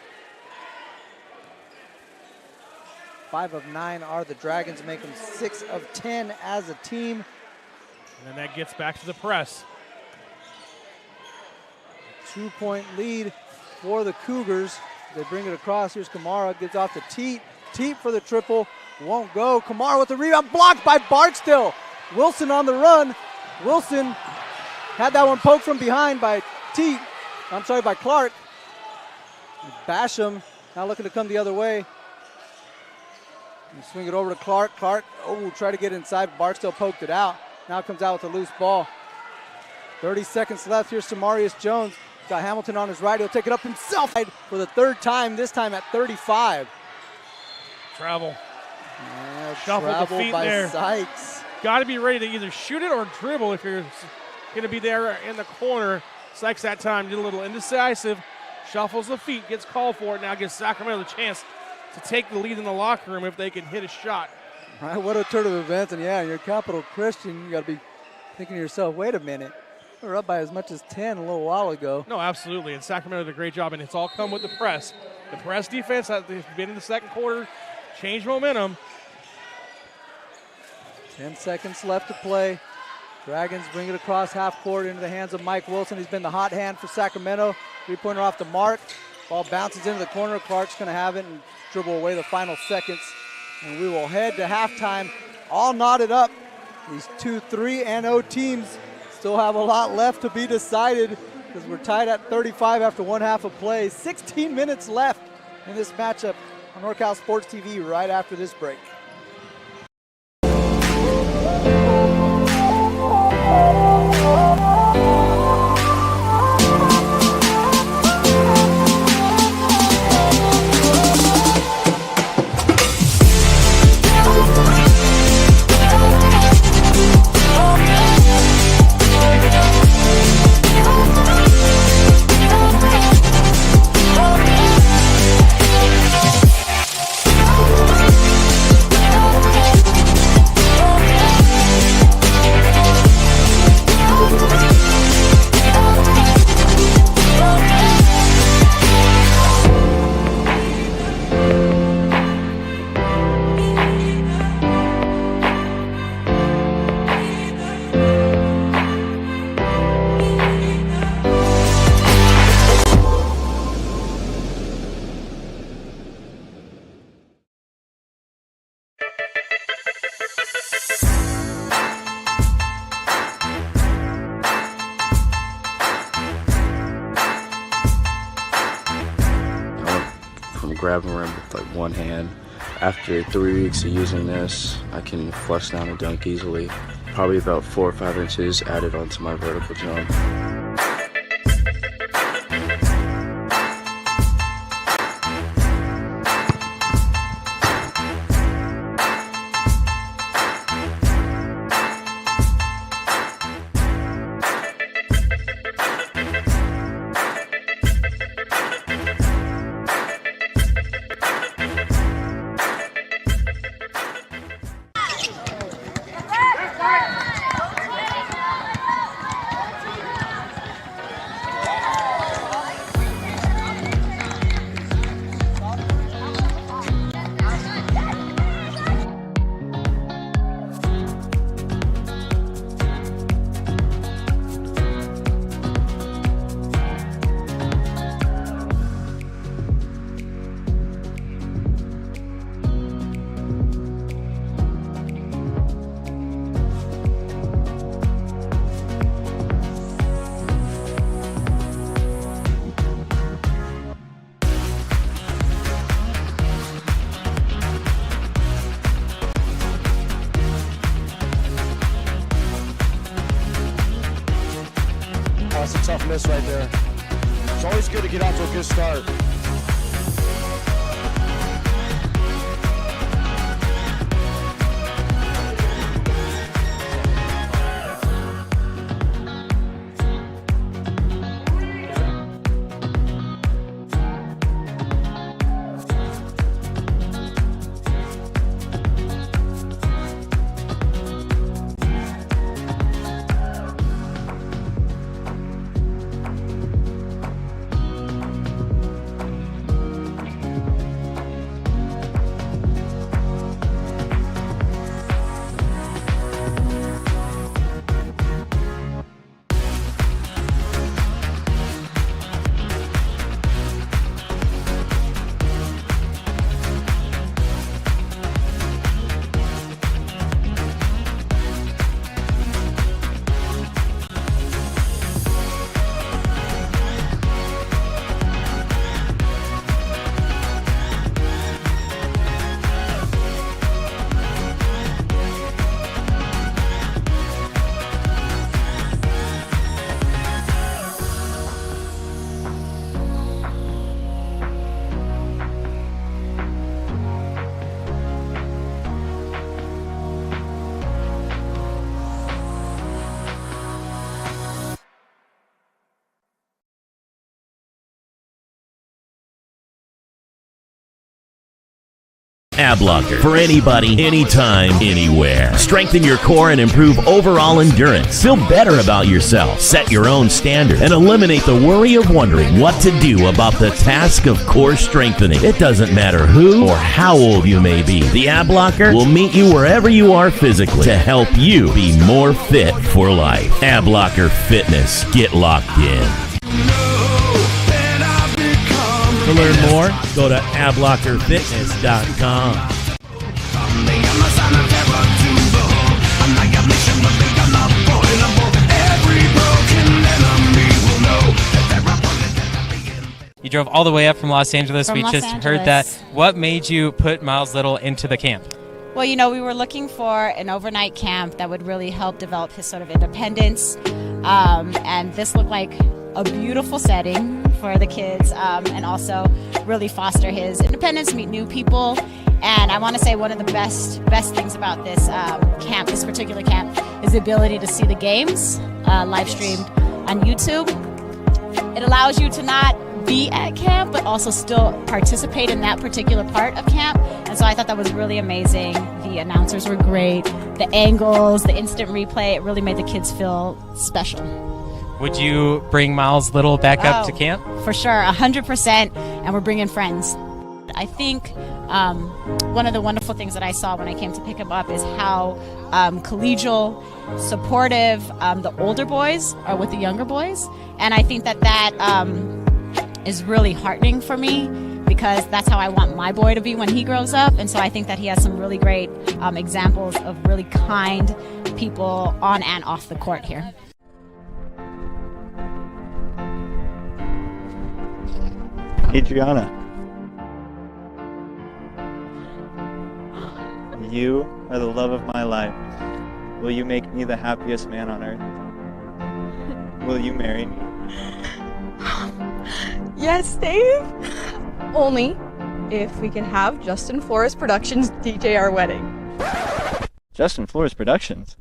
5 of 9 are the Dragons, make them 6 of 10 as a team. And then that gets back to the press. 2-point lead for the Cougars. They bring it across. Here's Kamara, gives off to Teat. Teat for the triple, won't go. Kamara with the rebound, blocked by Barksdale. Wilson on the run. Wilson had that one poked from behind by by Clark. Basham now looking to come the other way. And swing it over to Clark. Clark, try to get inside. Barksdale poked it out. Now comes out with a loose ball. 30 seconds left. Here's Samarius Jones. Got Hamilton on his right. He'll take it up himself for the 3rd time, this time at 35. Travel. Yeah, Shuffle the feet by there. Sykes. Got to be ready to either shoot it or dribble if you're going to be there in the corner. Sykes that time did a little indecisive. Shuffles the feet, gets called for it. Now gives Sacramento the chance to take the lead in the locker room if they can hit a shot. All right, what a turn of events. And yeah, you're Capital Christian. You got to be thinking to yourself, wait a minute. We're up by as much as 10 a little while ago. No, absolutely. And Sacramento did a great job, and it's all come with the press. The press defense has been in the second quarter, changed momentum. 10 seconds left to play. Dragons bring it across half court into the hands of Mike Wilson. He's been the hot hand for Sacramento. 3-pointer off the mark. Ball bounces into the corner. Clark's going to have it and dribble away the final seconds. And we will head to halftime all knotted up. These 2 3-0 teams still have a lot left to be decided because we're tied at 35 after one half of play. 16 minutes left in this matchup on NorCal Sports TV right after this break. Grabbing rim with like one hand. After 3 weeks of using this, I can flush down a dunk easily. Probably about 4 or 5 inches added onto my vertical jump. That's a tough miss right there. It's always good to get out to a good start. Ab Locker, for anybody, anytime, anywhere. Strengthen your core and improve overall endurance. Feel better about yourself. Set your own standard and eliminate the worry of wondering what to do about the task of core strengthening. It doesn't matter who or how old you may be. The Ab Locker will meet you wherever you are physically to help you be more fit for life. Ab Locker Fitness. Get locked in. To learn more, go to ablockerfitness.com. You drove all the way up from Los Angeles. From We Los just Angeles. heard that. What made you put Miles Little into the camp? Well, you know, we were looking for an overnight camp that would really help develop his sort of independence. And this looked like a beautiful setting for the kids, and also really foster his independence, meet new people. And I want to say one of the best things about this camp, this particular camp, is the ability to see the games live streamed on YouTube. It allows you to not be at camp, but also still participate in that particular part of camp. And so I thought that was really amazing. The announcers were great. The angles, the instant replay, it really made the kids feel special. Would you bring Miles Little back up to camp? For sure, 100%, and we're bringing friends. I think one of the wonderful things that I saw when I came to pick him up is how collegial, supportive the older boys are with the younger boys. And I think that is really heartening for me, because that's how I want my boy to be when he grows up. And so I think that he has some really great examples of really kind people on and off the court here. Adriana, you are the love of my life. Will you make me the happiest man on earth? Will you marry me? Yes, Dave. Only if we can have Justin Flores Productions DJ our wedding. Justin Flores Productions?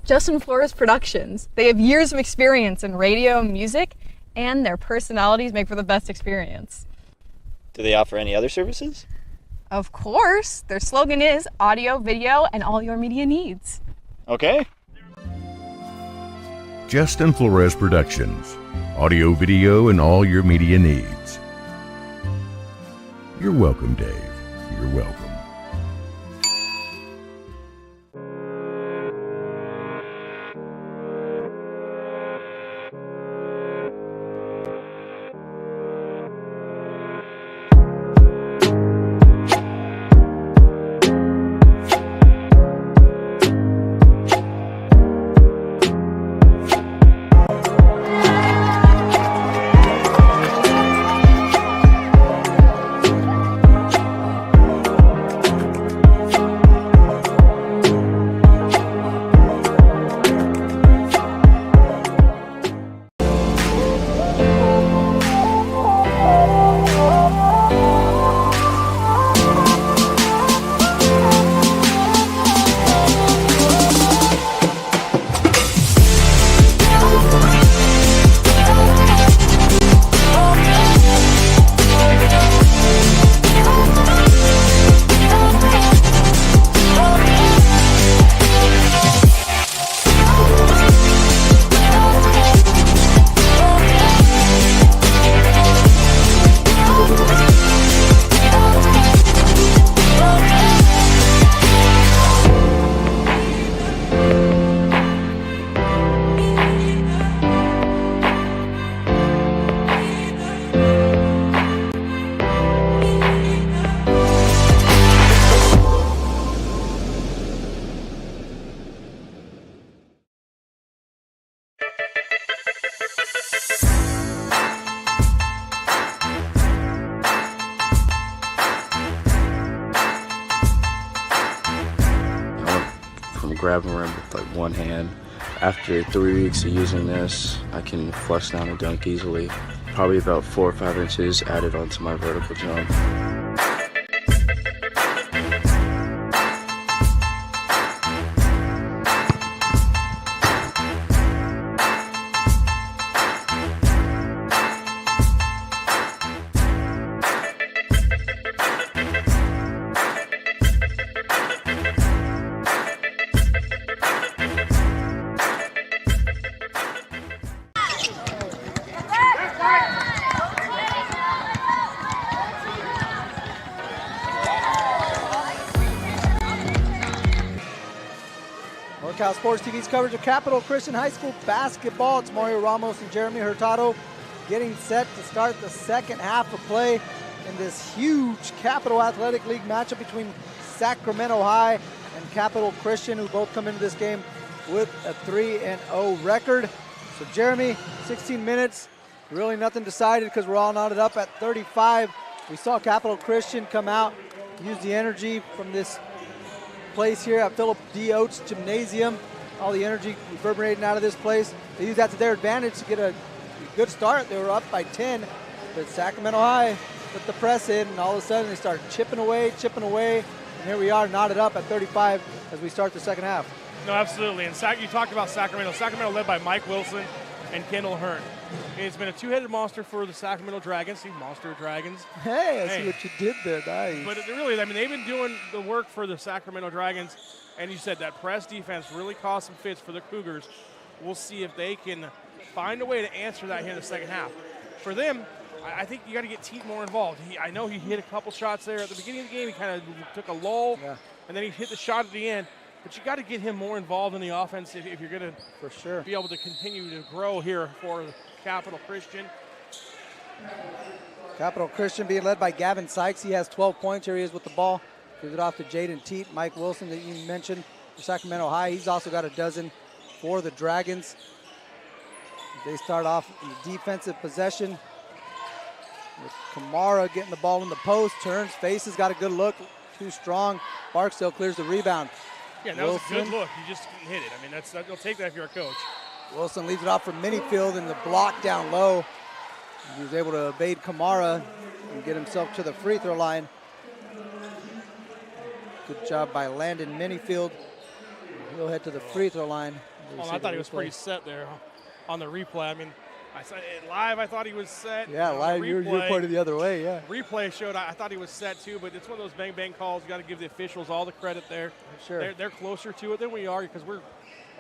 Justin Flores Productions. They have years of experience in radio and music, and their personalities make for the best experience. Do they offer any other services? Of course. Their slogan is audio, video, and all your media needs. Okay. Justin Flores Productions. Audio, video, and all your media needs. You're welcome, Dave. You're welcome. Grabbing rim with like one hand. After 3 weeks of using this, I can flush down a dunk easily. Probably about 4 or 5 inches added onto my vertical jump. Cal Sports TV's coverage of Capital Christian High School basketball. It's Mario Ramos and Jeremy Hurtado getting set to start the second half of play in this huge Capital Athletic League matchup between Sacramento High and Capital Christian, who both come into this game with a 3-0 record. So Jeremy, 16 minutes, Really nothing decided because we're all knotted up at 35. We saw Capital Christian come out, use the energy from this place here at Philip D. Oates Gymnasium. All the energy reverberating out of this place. They used that to their advantage to get a good start. They were up by 10, but Sacramento High put the press in, and all of a sudden they started chipping away, and here we are knotted up at 35 as we start the second half. No, absolutely. And you talked about Sacramento. Sacramento led by Mike Wilson and Kendall Hearn. It's been a two-headed monster for the Sacramento Dragons. See, Monster Dragons. Hey, I see what you did there. Nice. But really, I mean, they've been doing the work for the Sacramento Dragons. And you said that press defense really caused some fits for the Cougars. We'll see if they can find a way to answer that here in the second half. For them, I think you got to get Teat more involved. I know he hit a couple shots there at the beginning of the game. He kind of took a lull, and then he hit the shot at the end. But you got to get him more involved in the offense if you're going to be able to continue to grow here for Capital Christian. Capital Christian being led by Gavin Sykes. He has 12 points. Here he is with the ball. Gives it off to Jaden Teat. Mike Wilson that you mentioned for Sacramento High. He's also got a dozen for the Dragons. They start off in the defensive possession with Kamara getting the ball in the post. Turns, faces, got a good look. Too strong. Barksdale clears the rebound. Yeah, that was a good look. You just couldn't hit it. I mean, you'll take that if you're a coach. Wilson leaves it off for Minifield in the block down low. He was able to evade Kamara and get himself to the free throw line. Good job by Landon Minifield. He'll head to the free throw line. Well, I thought he was pretty set there on the replay. I mean, I saw it live. I thought he was set. Yeah, live. You're pointed the other way. Yeah. Replay showed. I thought he was set too, but it's one of those bang bang calls. You got to give the officials all the credit there. Sure. They're closer to it than we are because we're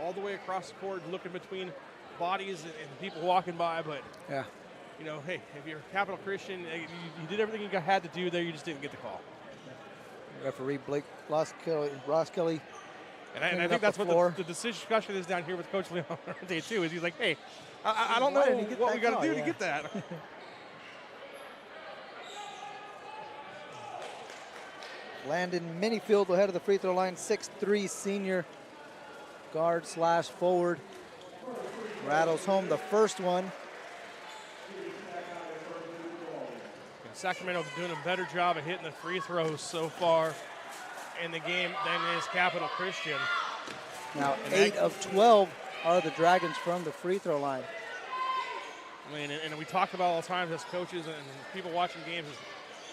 all the way across the court, looking between bodies and people walking by. But yeah, you know, hey, if you're Capital Christian, you did everything you had to do there. You just didn't get the call. Referee Blake Ross Kelly. And I think that's what the discussion is down here with Coach Leonte too. Is he's like, hey, I don't know what we got to do to get that. Landon Minifield will head to the free throw line. 6'3" senior guard / forward. Rattles home the first one. Sacramento doing a better job of hitting the free throws so far in the game than is Capital Christian. Now 8 of 12 are the Dragons from the free throw line. I mean, and we talk about all the time as coaches and people watching games,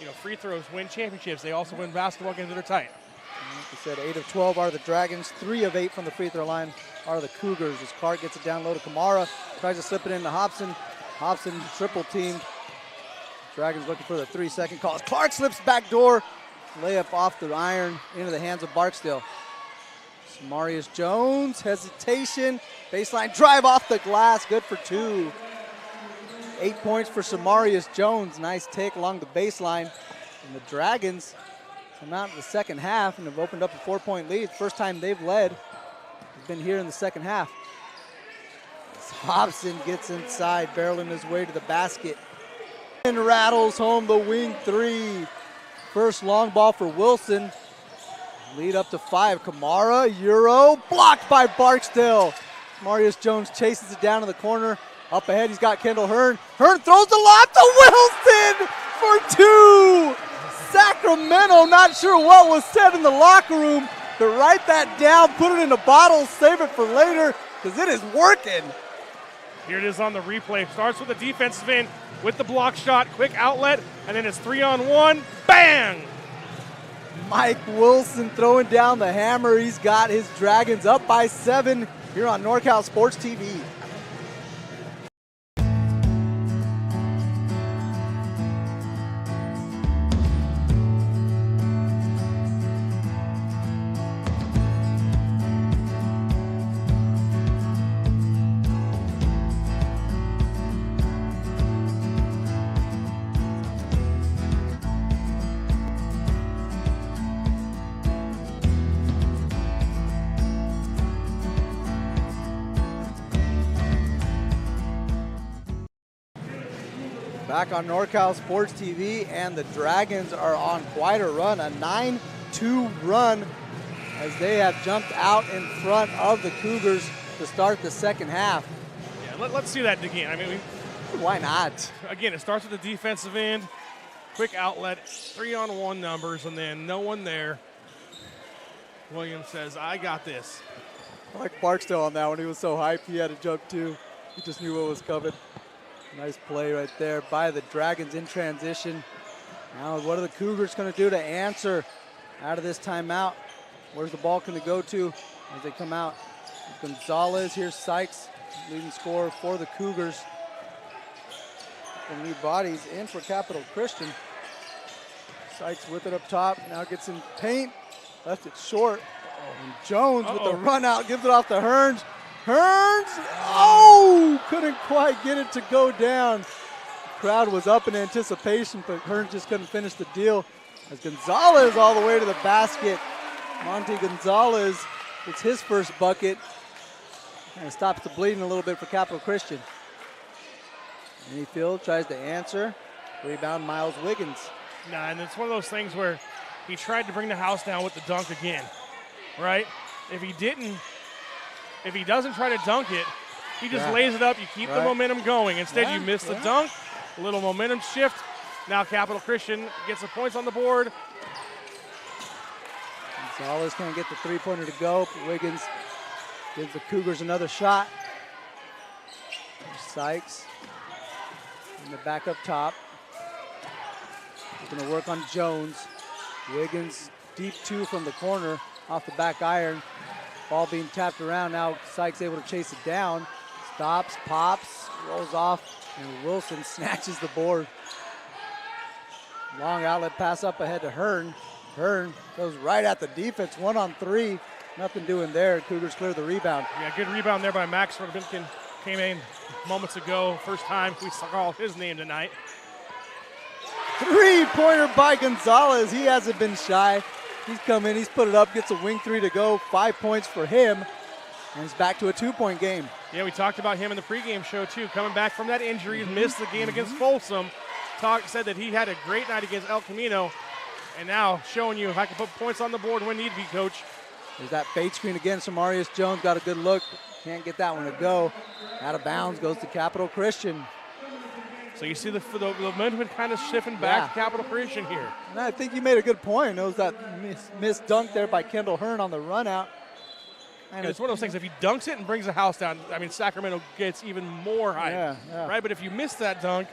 you know, free throws win championships. They also win basketball games that are tight. Like I said, 8 of 12 are the Dragons. 3 of 8 from the free throw line are the Cougars. As Clark gets it down low to Kamara, tries to slip it into Hobson. Hobson triple teamed. Dragons looking for the 3-second call. Clark slips back door. Layup off the iron into the hands of Barksdale. Samarius Jones, hesitation. Baseline drive off the glass, good for 2. 8 points for Samarius Jones. Nice take along the baseline. And the Dragons come out in the second half and have opened up a 4-point lead. First time they've led has been here in the second half. As Hobson gets inside, barreling his way to the basket. And rattles home the wing 3. First long ball for Wilson. Lead up to 5. Kamara, Euro, blocked by Barksdale. Marius Jones chases it down in the corner. Up ahead, he's got Kendall Hearn. Hearn throws the lob to Wilson for 2. Sacramento, not sure what was said in the locker room, but write that down, put it in a bottle, save it for later, because it is working. Here it is on the replay. Starts with the defensive end with the block shot, quick outlet, and then it's 3-on-1. Bang! Mike Wilson throwing down the hammer. He's got his Dragons up by 7 here on NorCal Sports TV. Back on NorCal Sports TV, and the Dragons are on quite a run, a 9-2 run, as they have jumped out in front of the Cougars to start the second half. Yeah, let's see that again. I mean, Why not? Again, it starts with the defensive end. Quick outlet, 3-on-1 numbers, and then no one there. Williams says, I got this. I like Barksdale on that one. He was so hyped, he had to jump too. He just knew what was coming. Nice play right there by the Dragons in transition. Now what are the Cougars going to do to answer out of this timeout? Where's the ball going to go to as they come out? Gonzalez, here's Sykes, leading scorer for the Cougars. The new bodies in for Capital Christian. Sykes with it up top, now gets in paint, left it short. And Jones with the run out, gives it off to Hearns. Hearns, couldn't quite get it to go down. The crowd was up in anticipation, but Hearns just couldn't finish the deal. As Gonzalez all the way to the basket. Monty Gonzalez gets his first bucket. And stops the bleeding a little bit for Capital Christian. Mayfield tries to answer. Rebound, Miles Wiggins. Nah, and it's one of those things where he tried to bring the house down with the dunk again, right? If he doesn't try to dunk it, he just lays it up. You keep the momentum going. Instead, you miss the dunk. A little momentum shift. Now Capital Christian gets the points on the board. Gonzalez can't get the three-pointer to go. Wiggins gives the Cougars another shot. There's Sykes in the back up top. He's going to work on Jones. Wiggins deep two from the corner off the back iron. Ball being tapped around. Now Sykes able to chase it down. Stops, pops, rolls off, and Wilson snatches the board. Long outlet pass up ahead to Hearn. Hearn goes right at the defense, 1-on-3. Nothing doing there. Cougars clear the rebound. Yeah, good rebound there by Max Rodbinkin. Came in moments ago. First time we saw his name tonight. Three-pointer by Gonzalez. He hasn't been shy. He's come in, he's put it up, gets a wing three to go. 5 points for him. And it's back to a 2-point game. Yeah, we talked about him in the pregame show, too. Coming back from that injury, missed the game against Folsom. Said that he had a great night against El Camino. And now showing you if I can put points on the board when need be, Coach. There's that fade screen again. Samarius Jones got a good look. Can't get that one to go. Out of bounds goes to Capital Christian. So you see the momentum kind of shifting back to Capital Christian here. And I think you made a good point. It was that missed dunk there by Kendall Hearn on the run out. And it's one of those things, if he dunks it and brings the house down, I mean, Sacramento gets even more hype, right? But if you miss that dunk,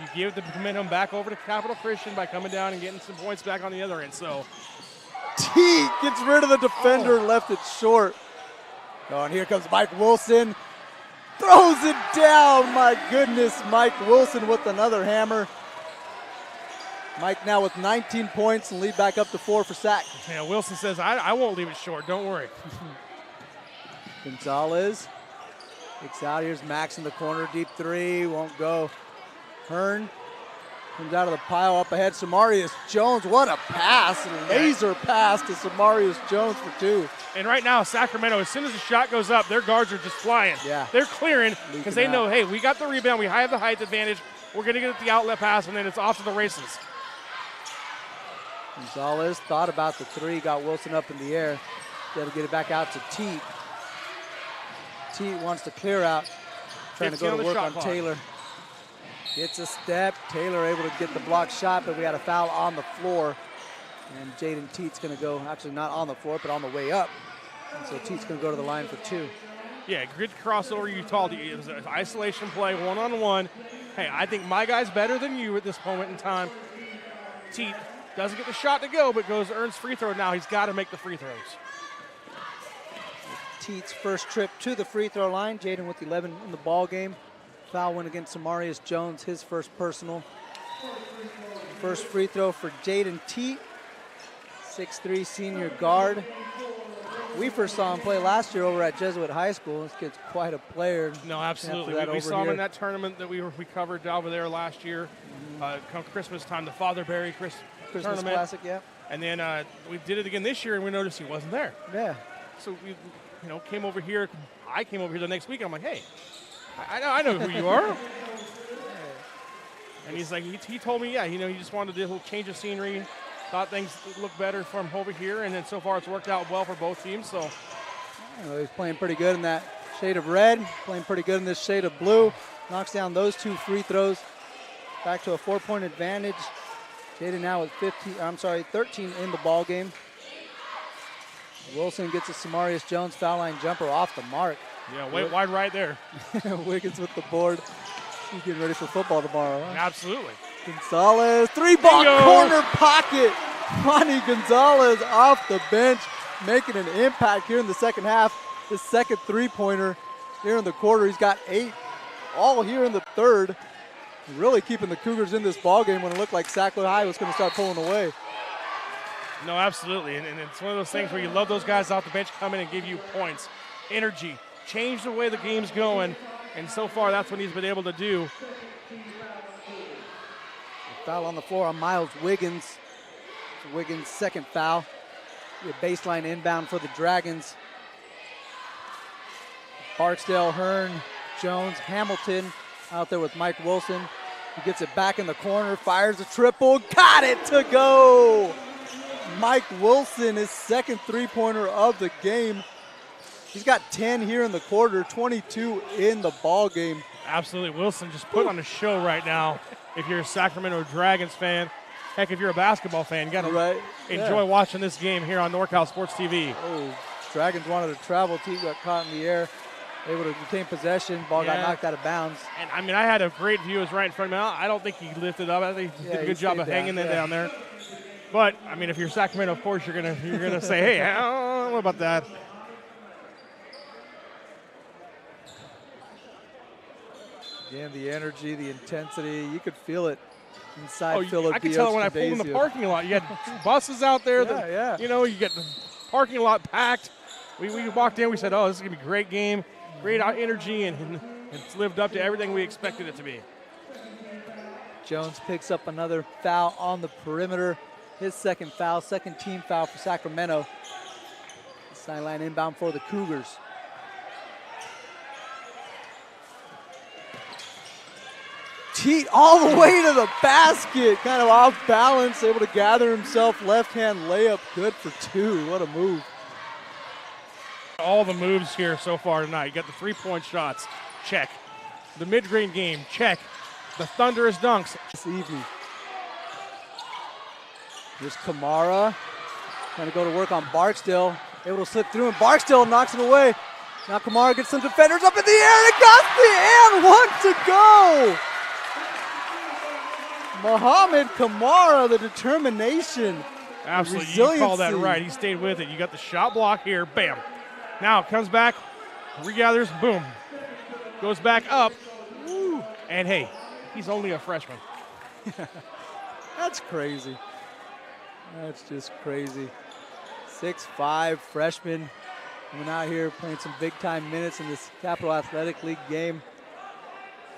you give the momentum back over to Capital Christian by coming down and getting some points back on the other end. So T gets rid of the defender, left it short. Oh, and here comes Mike Wilson. Throws it down. My goodness, Mike Wilson with another hammer. Mike now with 19 points and lead back up to 4 for Sac. Yeah, Wilson says, I won't leave it short. Don't worry. Gonzalez kicks out. Here's Max in the corner. Deep three. Won't go. Hearn comes out of the pile up ahead. Samarius Jones. What a pass. Laser pass to Samarius Jones for 2. And right now, Sacramento, as soon as the shot goes up, their guards are just flying. Yeah. They're clearing because they know, hey, we got the rebound. We have the height advantage. We're going to get the outlet pass, and then it's off to the races. Gonzalez thought about the three. Got Wilson up in the air. Got to get it back out to Teat. Teat wants to clear out. Trying to go to work on Taylor. Gets a step. Taylor able to get the block shot, but we had a foul on the floor. And Jaden Teat's going to go, actually not on the floor, but on the way up. And so Teat's going to go to the line for 2. Yeah, good crossover you called. It was an isolation play, one-on-one. Hey, I think my guy's better than you at this moment in time. Teat doesn't get the shot to go, but earns free throw now. He's got to make the free throws. Teat's first trip to the free throw line. Jaden with 11 in the ball game. Foul win against Samarius Jones, his first personal. First free throw for Jaden Teat, 6'3" senior guard. We first saw him play last year over at Jesuit High School. This kid's quite a player. No, absolutely. We saw him in that tournament that we covered over there last year. Come Christmas time, the Fatherberry Christmas tournament. Classic, yeah. And then we did it again this year, and we noticed he wasn't there. Yeah. So we, came over here. I came over here the next week. And I'm like, hey, I know who you are. And he's like, he told me, he just wanted a little change of scenery. Thought things looked better for him over here, and then so far it's worked out well for both teams. So he's playing pretty good in that shade of red, playing pretty good in this shade of blue. knocks down those 2 free throws. Back to a 4-point advantage. Jaden now with 13 in the ball game. Wilson gets a Samarius Jones foul line jumper off the mark. Yeah, wide right there. Wiggins with the board. He's getting ready for football tomorrow. Huh? Absolutely. Gonzalez, 3-ball corner pocket. Ronnie Gonzalez off the bench, making an impact here in the second half. His second 3-pointer here in the quarter. He's got 8 all here in the third. Really keeping the Cougars in this ball game when it looked like Sacramento High was going to start pulling away. No, absolutely. And it's one of those things where you love those guys off the bench come in and give you points, energy, change the way the game's going. And so far, that's what he's been able to do. Foul on the floor on Miles Wiggins. It's Wiggins' second foul. A baseline inbound for the Dragons. Barksdale, Hearn, Jones, Hamilton out there with Mike Wilson. He gets it back in the corner, fires a triple, got it to go! Mike Wilson, his second 3-pointer of the game. He's got 10 here in the quarter, 22 in the ball game. Absolutely. Wilson just put on a show right now. If you're a Sacramento Dragons fan, heck, if you're a basketball fan, you got to enjoy watching this game here on NorCal Sports TV. Oh, Dragons wanted to travel. Team got caught in the air, able to retain possession. Ball got knocked out of bounds. And I mean, I had a great view. It was right in front of me. I don't think he lifted up. I think he did a good job of hanging it down there. But I mean, if you're Sacramento, of course you're gonna say, hey, I don't know about that. Again, the energy, the intensity, you could feel it inside Philip. I could tell it when I pulled in the parking lot. You had buses out there. You know, you get the parking lot packed. We walked in, we said, oh, this is going to be a great game, great energy, and it's lived up to everything we expected it to be. Jones picks up another foul on the perimeter. His second foul, second team foul for Sacramento. Sideline inbound for the Cougars. Teat all the way to the basket, kind of off balance, able to gather himself, left-hand layup, good for 2. What a move. All the moves here so far tonight. You got the 3-point shots, check. The mid-range game, check. The thunderous dunks. This evening. Here's Kamara, trying to go to work on Barksdale, able to slip through, and Barksdale knocks it away. Now Kamara gets some defenders up in the air, and it got the and 1 to go. Mohamed Kamara, the determination. Absolutely, you call that right. He stayed with it. You got the shot block here, bam. Now comes back, regathers, boom. Goes back up, and hey, he's only a freshman. That's crazy. That's just crazy. 6'5", freshman coming out here playing some big-time minutes in this Capital Athletic League game.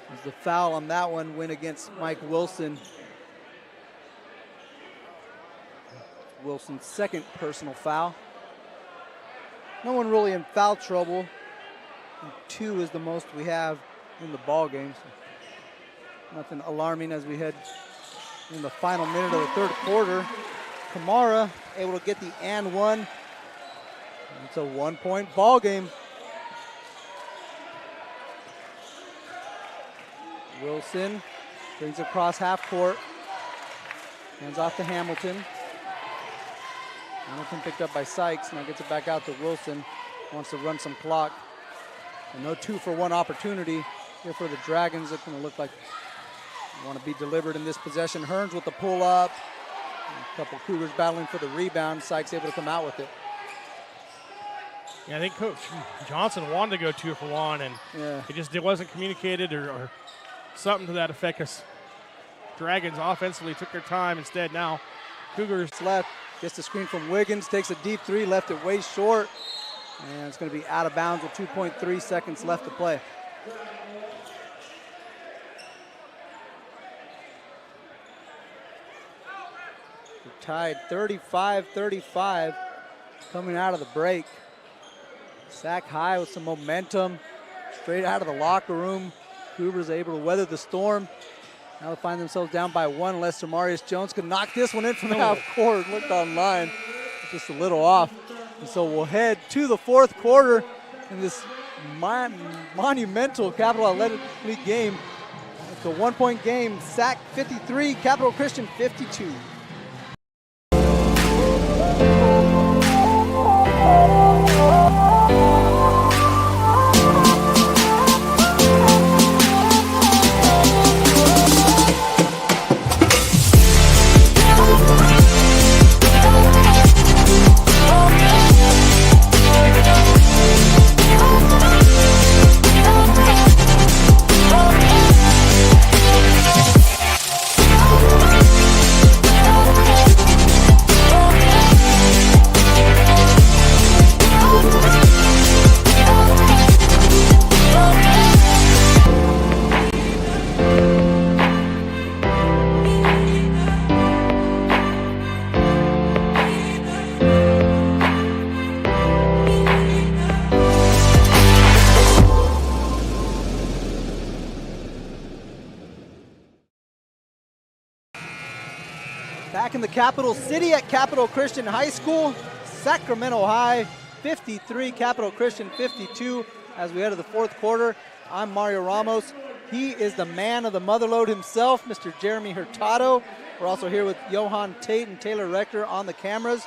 There's the foul on that one, win against Mike Wilson. Wilson's second personal foul. No one really in foul trouble. And 2 is the most we have in the ball game. So nothing alarming as we head in the final minute of the third quarter. Kamara able to get the and 1. It's a 1-point ball game. Wilson brings it across half court. Hands off to Hamilton. Hamilton picked up by Sykes. Now gets it back out to Wilson. Wants to run some clock. And no 2-for-1 opportunity here for the Dragons. It's going to look like they want to be delivered in this possession. Hearns with the pull up. A couple Cougars battling for the rebound. Sykes able to come out with it. Yeah, I think Coach Johnson wanted to go 2-for-1, and it wasn't communicated or something to that effect, because Dragons offensively took their time instead. Now Cougars left, gets the screen from Wiggins, takes a deep 3, left it way short, and it's going to be out of bounds with 2.3 seconds left to play. We're tied 35-35 coming out of the break. Sac High with some momentum straight out of the locker room. Cougars able to weather the storm. Now they find themselves down by 1 unless Samarius Jones can knock this one in from half court. Looked online, just a little off. And so we'll head to the fourth quarter in this monumental Capital Athletic League game. It's a 1-point game. Sac 53, Capital Christian 52. Back in the capital city at Capital Christian High School, Sacramento High 53, Capital Christian 52 as we head to the fourth quarter. I'm Mario Ramos. He is the man of the motherlode himself, Mr. Jeremy Hurtado. We're also here with Johan Tate and Taylor Rector on the cameras.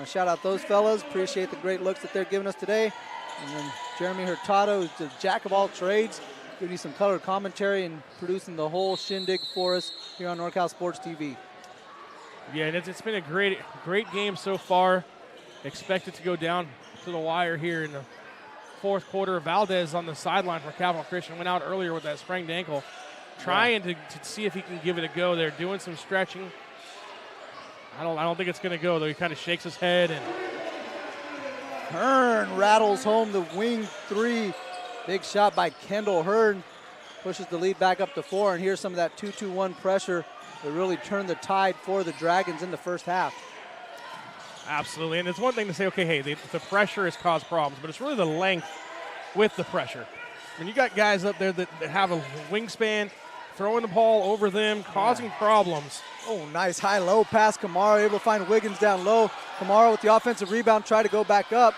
Shout out those fellas. Appreciate the great looks that they're giving us today. And then Jeremy Hurtado is the jack of all trades, giving you some color commentary and producing the whole shindig for us here on NorCal Sports TV. Yeah, and it's been a great game so far. Expect it to go down to the wire here in the fourth quarter. Valdez on the sideline for Capital Christian went out earlier with that sprained ankle, trying to see if he can give it a go. They're doing some stretching. I don't think it's going to go, though. He kind of shakes his head. And Hearn rattles home the wing three. Big shot by Kendall Hearn. Pushes the lead back up to 4, and here's some of that 2-2-1 pressure that really turned the tide for the Dragons in the first half. Absolutely, and it's one thing to say, okay, hey, the pressure has caused problems, but it's really the length with the pressure. I mean, you got guys up there that have a wingspan, throwing the ball over them, causing problems. Oh, nice high-low pass. Kamara able to find Wiggins down low. Kamara with the offensive rebound, try to go back up.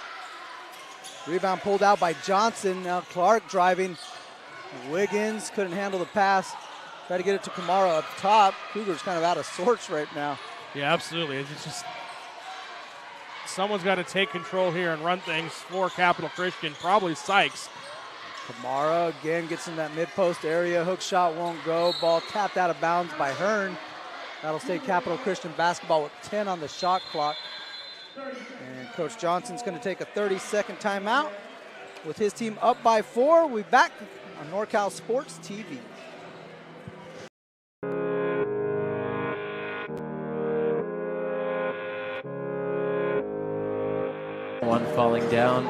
Rebound pulled out by Johnson. Now Clark driving. Wiggins couldn't handle the pass. Try to get it to Kamara up top. Cougars kind of out of sorts right now. Yeah, absolutely. It's just someone's got to take control here and run things for Capital Christian, probably Sykes. Kamara again gets in that mid-post area. Hook shot won't go. Ball tapped out of bounds by Hearn. That'll stay Capital Christian basketball with 10 on the shot clock. And Coach Johnson's going to take a 30-second timeout. With his team up by 4, we're back on NorCal Sports TV. One falling down.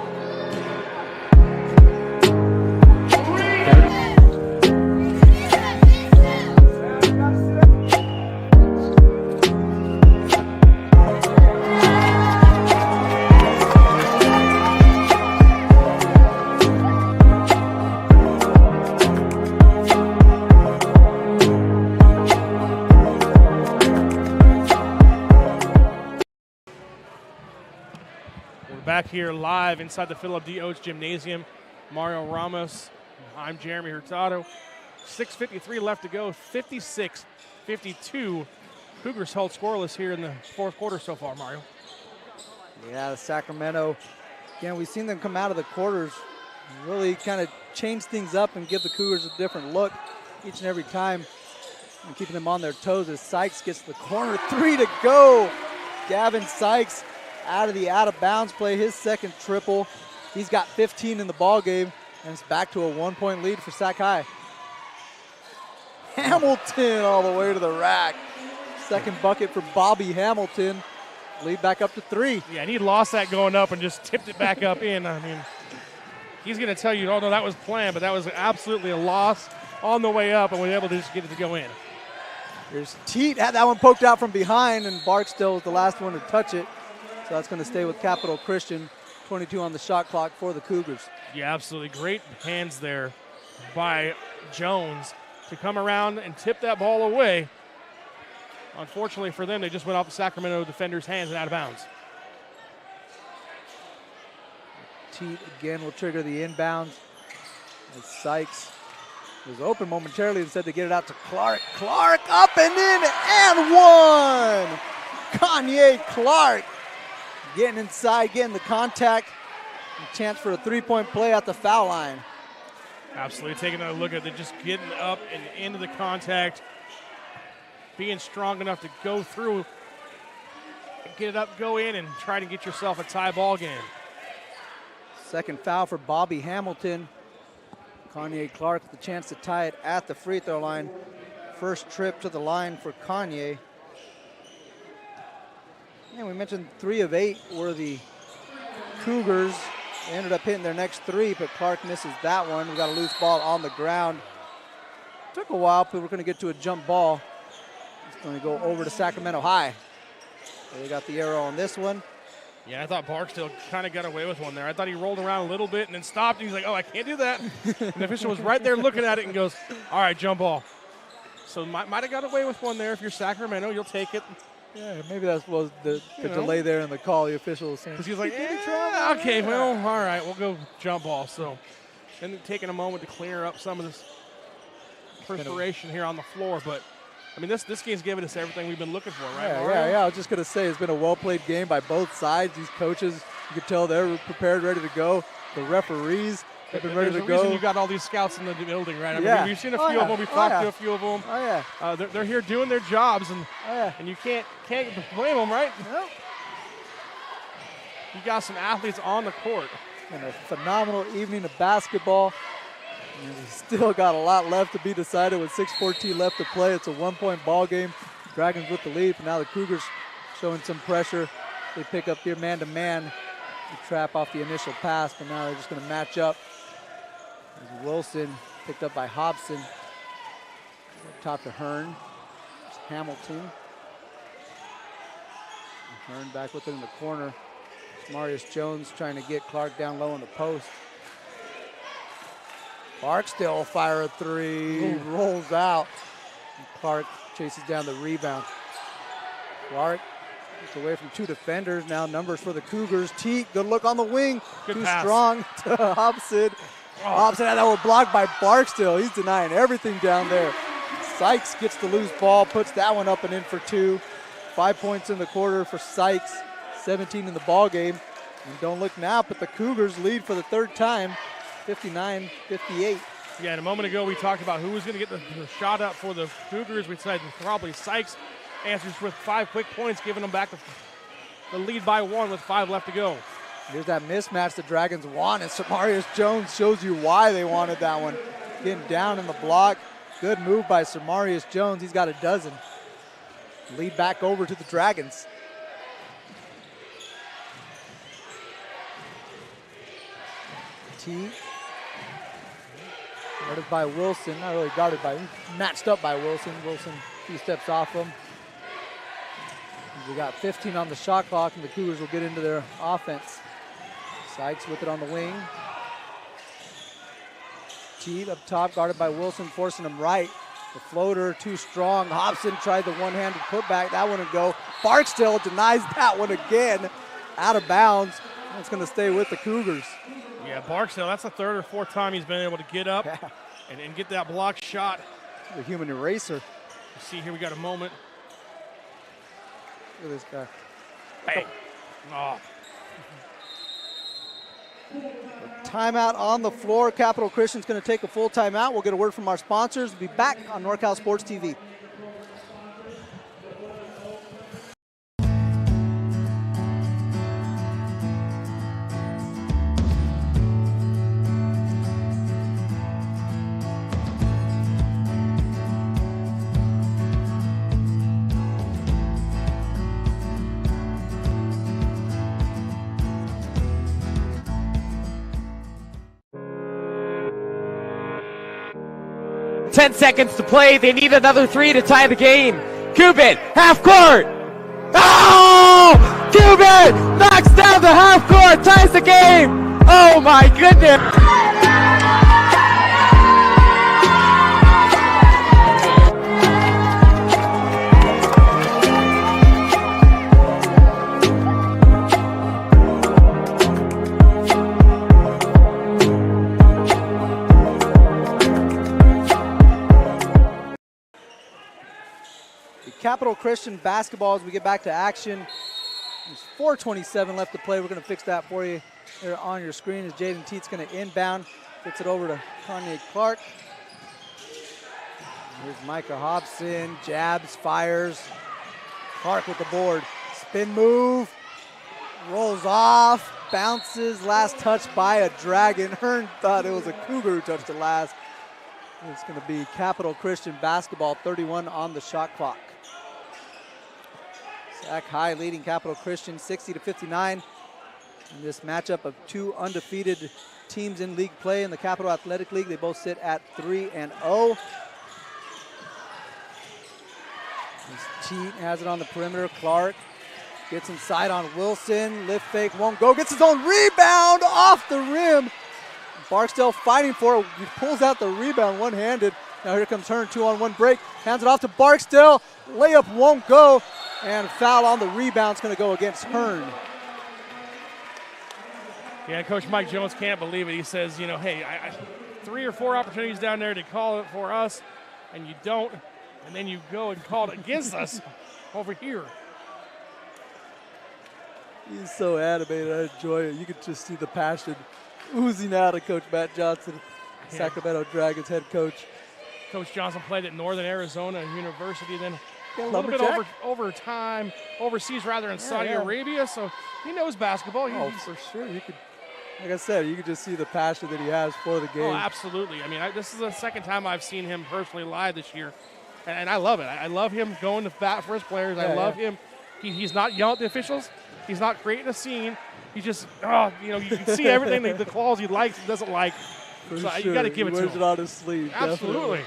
Back here live inside the Philip D. Oates Gymnasium. Mario Ramos. I'm Jeremy Hurtado. 6:53 left to go. 56-52. Cougars held scoreless here in the fourth quarter so far, Mario. Yeah, the Sacramento. Again, we've seen them come out of the quarters and really kind of change things up and give the Cougars a different look each and every time, and keeping them on their toes as Sykes gets the corner 3 to go. Gavin Sykes out of bounds play, his second triple. He's got 15 in the ball game, and it's back to a 1-point lead for Sac High. Hamilton all the way to the rack. Second bucket for Bobby Hamilton. Lead back up to 3. Yeah, and he lost that going up and just tipped it back up in. I mean, he's going to tell you, oh, no, that was planned, but that was absolutely a loss on the way up, and was able to just get it to go in. Here's Teat, had that one poked out from behind, and Barksdale was the last one to touch it. So that's going to stay with Capital Christian. 22 on the shot clock for the Cougars. Yeah, absolutely. Great hands there by Jones to come around and tip that ball away. Unfortunately for them, they just went off the Sacramento defender's hands and out of bounds. Teat again will trigger the inbounds. As Sykes was open momentarily, instead to get it out to Clark. Clark up and in and one! Kanye Clark getting inside, getting the contact. A chance for a three-point play at the foul line. Absolutely, taking a look at it, just getting up and into the contact, being strong enough to go through, get it up, go in, and try to get yourself a tie ball game. Second foul for Bobby Hamilton. Kanye Clark with the chance to tie it at the free throw line. First trip to the line for Kanye. And we mentioned 3 of 8 were the Cougars. They ended up hitting their next 3, but Clark misses that one. We got a loose ball on the ground. Took a while, but we're going to get to a jump ball. It's going to go over to Sacramento High. They got the arrow on this one. Yeah, I thought Barksdale kind of got away with one there. I thought he rolled around a little bit and then stopped. And he's like, oh, I can't do that. And the official was right there looking at it and goes, all right, jump ball. So might have got away with one there. If you're Sacramento, you'll take it. Yeah, maybe that was the delay there in the call. The official was saying. Because he was like, okay, well, all right, we'll go jump ball. So then taking a moment to clear up some of this perspiration here on the floor. But, I mean, this game's given us everything we've been looking for, right, Mario? Yeah. I was just going to say it's been a well-played game by both sides. These coaches, you could tell they're prepared, ready to go. The referees have been ready to go. There's a reason you got all these scouts in the building, right? I mean, Yeah. we've seen a few of them. We've talked to a few of them. Oh, yeah. They're here doing their jobs, and and you can't blame them, right? No. You got some athletes on the court. And a phenomenal evening of basketball. And we still got a lot left to be decided with 6:14 left to play. It's a 1-point ball game. Dragons with the lead, but now the Cougars showing some pressure. They pick up here man-to-man. The trap off the initial pass, but now they're just going to match up. As Wilson picked up by Hobson. Top to Hearn. It's Hamilton. And Hearn back with it in the corner. Marius Jones trying to get Clark down low on the post. Barksdale will fire a 3, rolls out. And Clark chases down the rebound. Clark gets away from 2 defenders. Now numbers for the Cougars. Teat, good look on the wing. Good Too pass. strong to Hobson. Hobson had that one blocked by Barksdale. He's denying everything down there. Sykes gets the loose ball, puts that one up and in for 2. 5 points in the quarter for Sykes. 17 in the ball game. And don't look now, but the Cougars lead for the 3rd time, 59-58. Yeah, and a moment ago we talked about who was going to get the shot up for the Cougars. We said probably Sykes. Answers with 5 quick points, giving them back the lead by 1 with 5 left to go. Here's that mismatch the Dragons want, and Samarius Jones shows you why they wanted that one. Getting down in the block. Good move by Samarius Jones. He's got a dozen. Lead back over to the Dragons. T. Guarded by Wilson. Not really guarded by, matched up by Wilson. Wilson a few steps off him. We got 15 on the shot clock, and the Cougars will get into their offense. Sykes with it on the wing. Teat up top, guarded by Wilson, forcing him right. The floater too strong. Hobson tried the one-handed putback. That one would go. Barksdale denies that one again. Out of bounds. It's going to stay with the Cougars. Yeah, Barksdale, that's the 3rd or 4th time he's been able to get up and get that block shot. The human eraser. You see here we got a moment. Look at this guy. Hey. Oh. Timeout on the floor. Capital Christian's going to take a full timeout. We'll get a word from our sponsors. We'll be back on NorCal Sports TV. Seconds to play. They need another 3 to tie the game. Cuban, half court. Oh! Cuban knocks down the half court, ties the game. Oh my goodness. Capital Christian basketball as we get back to action. There's 4:27 left to play. We're going to fix that for you here on your screen as Jaden Teet's going to inbound. Gets it over to Kanye Clark. Here's Micah Hobson. Jabs, fires. Clark with the board. Spin move. Rolls off. Bounces. Last touch by a Dragon. Hearn thought it was a Cougar who touched it last. It's going to be Capital Christian basketball, 31 on the shot clock. Sac High leading Capital Christian 60-59 in this matchup of two undefeated teams in league play in the Capital Athletic League. They both sit at 3-0. Teet has it on the perimeter. Clark gets inside on Wilson. Lift fake won't go. Gets his own rebound off the rim. Barksdale fighting for it. He pulls out the rebound one-handed. Now here comes Hearn, 2-on-1 break. Hands it off to Barksdale. Layup won't go. And foul on the rebound is going to go against Hearn. Yeah, Coach Mike Jones can't believe it. He says, you know, hey, I 3 or 4 opportunities down there to call it for us, and you don't, and then you go and call it against us over here. He's so animated. I enjoy it. You can just see the passion oozing out of Coach Matt Johnson, Sacramento Dragons head coach. Coach Johnson played at Northern Arizona University, then a little Lumberjack? bit overseas rather in Saudi Arabia, so he knows basketball. For sure. You could, like I said, you could just see the passion that he has for the game. Oh, absolutely. I mean, this is the second time I've seen him personally live this year, and I love it. I love him going to bat for his players. I love him. He's not yelling at the officials. He's not creating a scene. He just, you can see everything, the calls he likes and doesn't like. For so sure. you got to give it to him. He wears it on his sleeve. Absolutely. Definitely.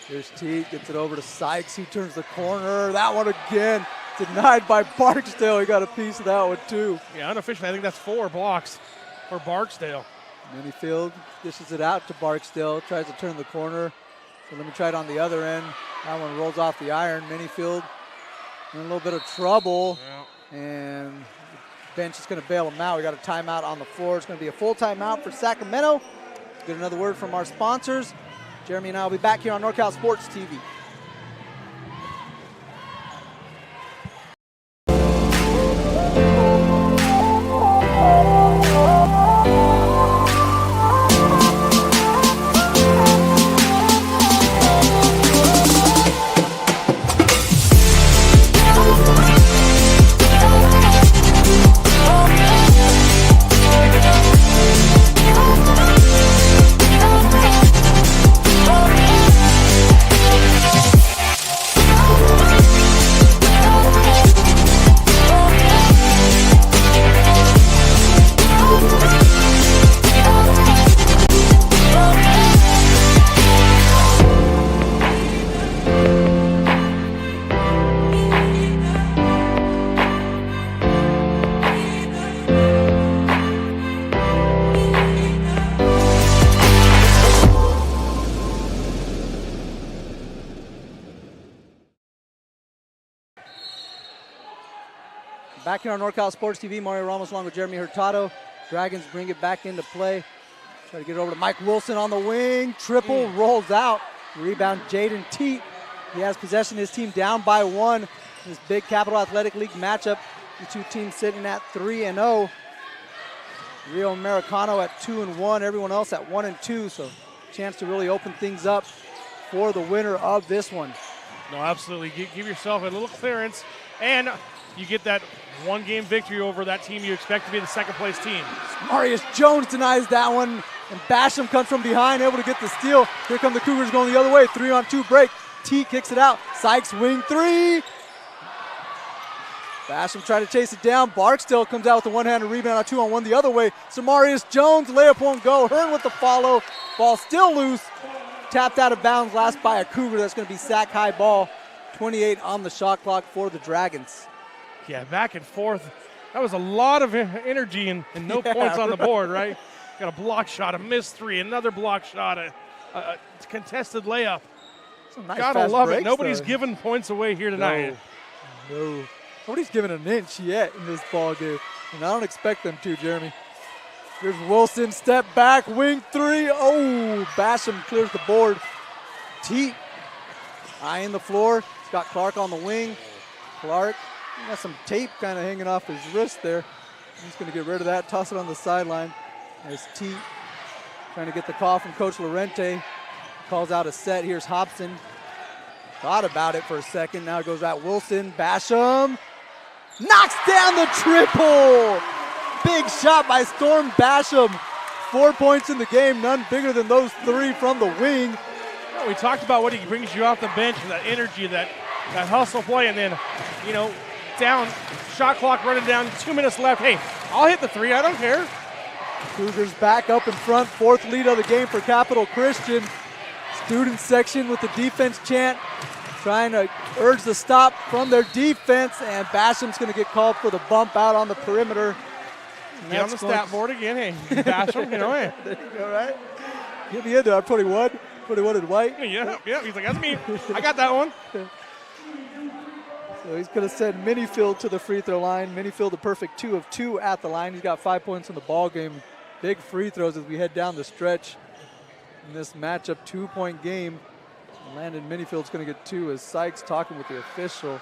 Here's Teague, gets it over to Sykes. He turns the corner. That one again, denied by Barksdale. He got a piece of that one too. Yeah, unofficially, I think that's 4 blocks for Barksdale. Minifield dishes it out to Barksdale. Tries to turn the corner. So let me try it on the other end. That one rolls off the iron. Minifield in a little bit of trouble. Yeah. And the bench is going to bail him out. We got a timeout on the floor. It's going to be a full timeout for Sacramento. Get another word from our sponsors. Jeremy and I will be back here on NorCal Sports TV. Back here on NorCal Sports TV, Mario Ramos along with Jeremy Hurtado. Dragons bring it back into play. Try to get it over to Mike Wilson on the wing. Triple rolls out. Rebound, Jaden Teet. He has possession. His team down by 1. This big Capital Athletic League matchup. The two teams sitting at 3-0. Rio Americano at 2-1. Everyone else at 1-2. So chance to really open things up for the winner of this one. No, absolutely. Give yourself a little clearance, and you get that 1-game victory over that team you expect to be the second-place team. Marius Jones denies that one, and Basham comes from behind, able to get the steal. Here come the Cougars going the other way. 3-on-2 break. T kicks it out. Sykes wing 3. Basham trying to chase it down. Barksdale comes out with a one-handed rebound on 2-on-1 the other way. Samarius Jones, layup won't go. Hearn with the follow. Ball still loose. Tapped out of bounds last by a Cougar. That's going to be Sac High ball. 28 on the shot clock for the Dragons. Yeah, back and forth. That was a lot of energy and no points on the board, right? Got a block shot, a missed 3, another block shot, a contested layup. Nice Gotta love breaks, it. Nobody's though. giving points away here tonight. No. Nobody's giving an inch yet in this ball game. And I don't expect them to, Jeremy. Here's Wilson, step back, wing 3. Oh, Basham clears the board. Teet eyeing the floor. He's got Clark on the wing. Clark got some tape kind of hanging off his wrist there. He's going to get rid of that, toss it on the sideline. As T trying to get the call from Coach Lorente. Calls out a set. Here's Hobson. Thought about it for a second. Now it goes out Wilson. Basham knocks down the triple. Big shot by Storm Basham. 4 points in the game, none bigger than those 3 from the wing. Well, we talked about what he brings you off the bench, that energy, that hustle play, and then, down, shot clock running down, 2 minutes left. Hey, I'll hit the 3, I don't care. Cougars back up in front, 4th lead of the game for Capital Christian. Student section with the defense chant, trying to urge the stop from their defense, and Basham's going to get called for the bump out on the perimeter. Get on the stat board again, hey, Basham, hey. There you go, right? Get me into our 21 in white. Yeah, he's like, that's me. I got that one. So he's going to send Minifield to the free throw line. Minifield a perfect 2 of 2 at the line. He's got 5 points in the ball game. Big free throws as we head down the stretch in this matchup, 2-point game. Landon Minifield's going to get 2 as Sykes talking with the official.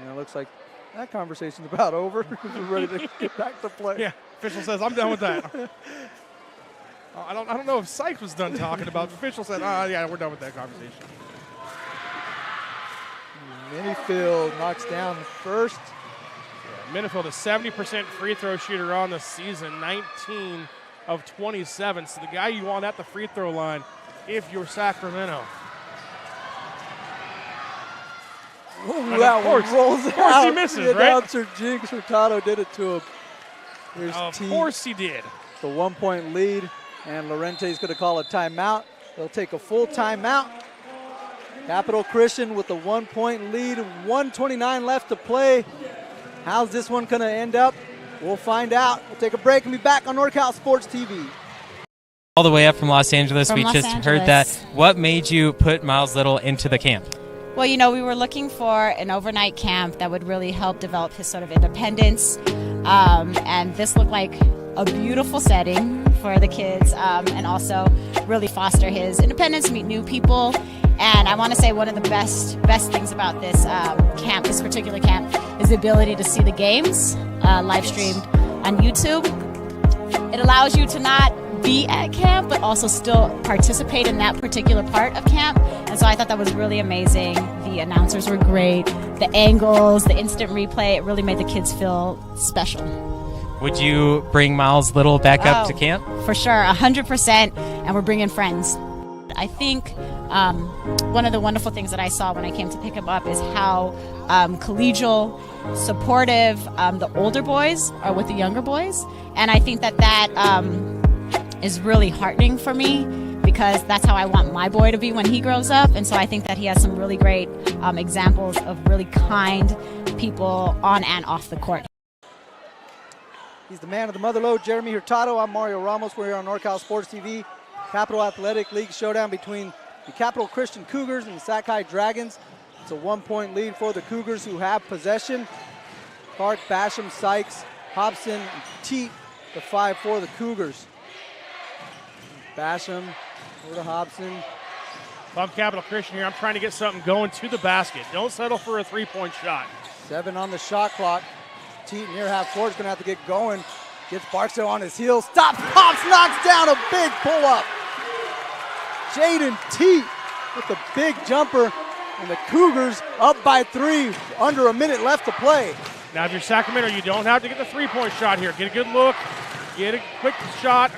And it looks like that conversation's about over. We're ready to get back to play. Yeah, official says, I'm done with that. I don't know if Sykes was done talking about it. Official said, yeah, we're done with that conversation. Minifield knocks down the first. Yeah, Minifield, a 70% free throw shooter on the season, 19 of 27. So the guy you want at the free throw line if you're Sacramento. Ooh, that one rolls out. Of course he misses, the right? Announcer Jinx Hurtado did it to him. Here's Of T. course he did. The 1-point lead, and Lorente's going to call a timeout. They'll take a full timeout. Capital Christian with the 1-point lead, 1:29 left to play. How's this one going to end up? We'll find out. We'll take a break and be back on NorCal Sports TV. All the way up from Los Angeles. From we Los just Angeles. heard that. What made you put Miles Little into the camp? Well, we were looking for an overnight camp that would really help develop his sort of independence. And this looked like a beautiful setting for the kids, and also really foster his independence, meet new people. And I want to say one of the best things about this camp, this particular camp, is the ability to see the games live streamed on YouTube. It allows you to not be at camp, but also still participate in that particular part of camp. And so I thought that was really amazing. The announcers were great. The angles, the instant replay, it really made the kids feel special. Would you bring Miles Little back up to camp? For sure, 100%, and we're bringing friends. I think one of the wonderful things that I saw when I came to pick him up is how collegial, supportive the older boys are with the younger boys. And I think that is really heartening for me, because that's how I want my boy to be when he grows up. And so I think that he has some really great examples of really kind people on and off the court. He's the man of the motherlode, Jeremy Hurtado. I'm Mario Ramos. We're here on NorCal Sports TV. Capital Athletic League showdown between the Capital Christian Cougars and the Sakai Dragons. It's a 1-point lead for the Cougars, who have possession. Clark, Basham, Sykes, Hobson, and Teat, the 5 for the Cougars. Basham over to Hobson. If I'm Capital Christian here, I'm trying to get something going to the basket. Don't settle for a 3-point shot. 7 on the shot clock. Teat near half court is going to have to get going. Gets Barstow on his heels. Stops, pops, knocks down a big pull-up. Jaden Teat with the big jumper, and the Cougars up by 3, under a minute left to play. Now, if you're Sacramento, you don't have to get the 3-point shot here. Get a good look. Get a quick shot.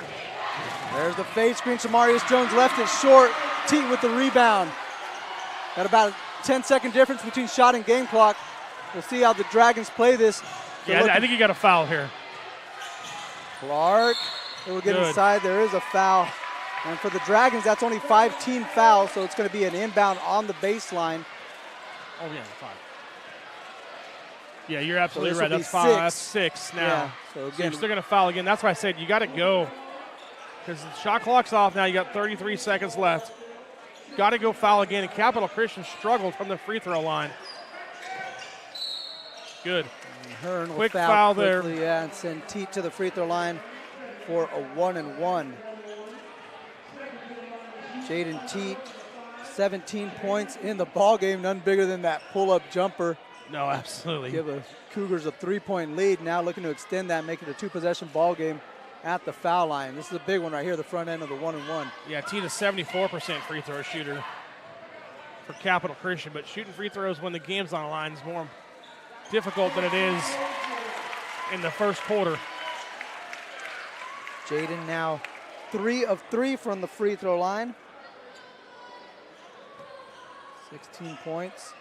There's the fade screen. Shamarius Jones left it short. Teat with the rebound. Got about a 10-second difference between shot and game clock. We'll see how the Dragons play this. Yeah, I think you got a foul here. Clark, they will get inside. There is a foul. And for the Dragons, that's only 5-team fouls, so it's going to be an inbound on the baseline. Oh, yeah, 5. Yeah, you're absolutely So right. this That's will 5. be That's 6 now. Yeah, so So again, you're still going to foul again. That's why I said you got to go, because the shot clock's off now. You got 33 seconds left. Got to go foul again. And Capital Christian struggled from the free throw line. Good. Hearn will Quick foul foul quickly, there. yeah, and send Teat to the free throw line for a 1-and-1. Jaden Teat, 17 points in the ball game, none bigger than that pull-up jumper. No, absolutely. Give the Cougars a 3-point lead. Now looking to extend that, make it a 2-possession ball game at the foul line. This is a big one right here, the front end of the 1-and-1. Yeah, Tita's 74% free throw shooter for Capital Christian, but shooting free throws when the game's on the line is more difficult than it is in the first quarter. Jaden now 3 of 3 from the free throw line. 16 points.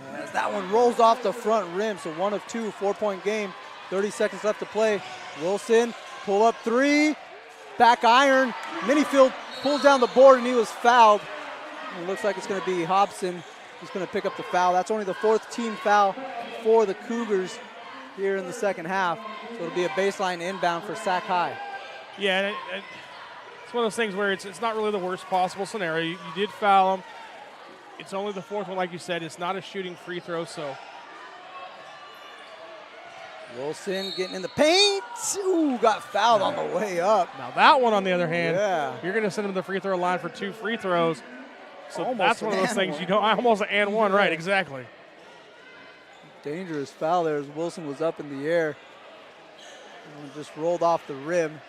And as that one rolls off the front rim, so 1 of 2, 4-point game. 30 seconds left to play. Wilson, pull up 3, back iron. Minifield pulls down the board and he was fouled. It looks like it's going to be Hobson who's going to pick up the foul. That's only the 4th team foul for the Cougars here in the second half. So it'll be a baseline inbound for Sac High. Yeah, and it's one of those things where it's not really the worst possible scenario. You did foul him. It's only the 4th one, like you said. It's not a shooting free throw, so. Wilson getting in the paint. Ooh, got fouled on the way up. Now that one, on the other hand, you're going to send him to the free throw line for 2 free throws. So almost that's one of those things you don't. Almost an and one, right? Exactly. Dangerous foul there as Wilson was up in the air and just rolled off the rim.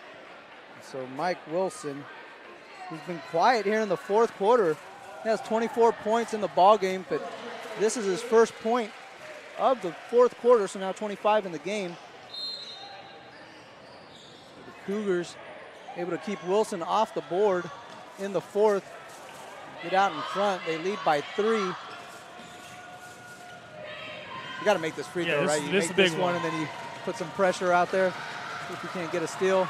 So Mike Wilson, who's been quiet here in the 4th quarter, he has 24 points in the ball game, but this is his first point of the 4th quarter, so now 25 in the game. The Cougars able to keep Wilson off the board in the 4th. Get out in front. They lead by 3. You got to make this free throw, right? You make this one, and then you put some pressure out there. See if you can't get a steal.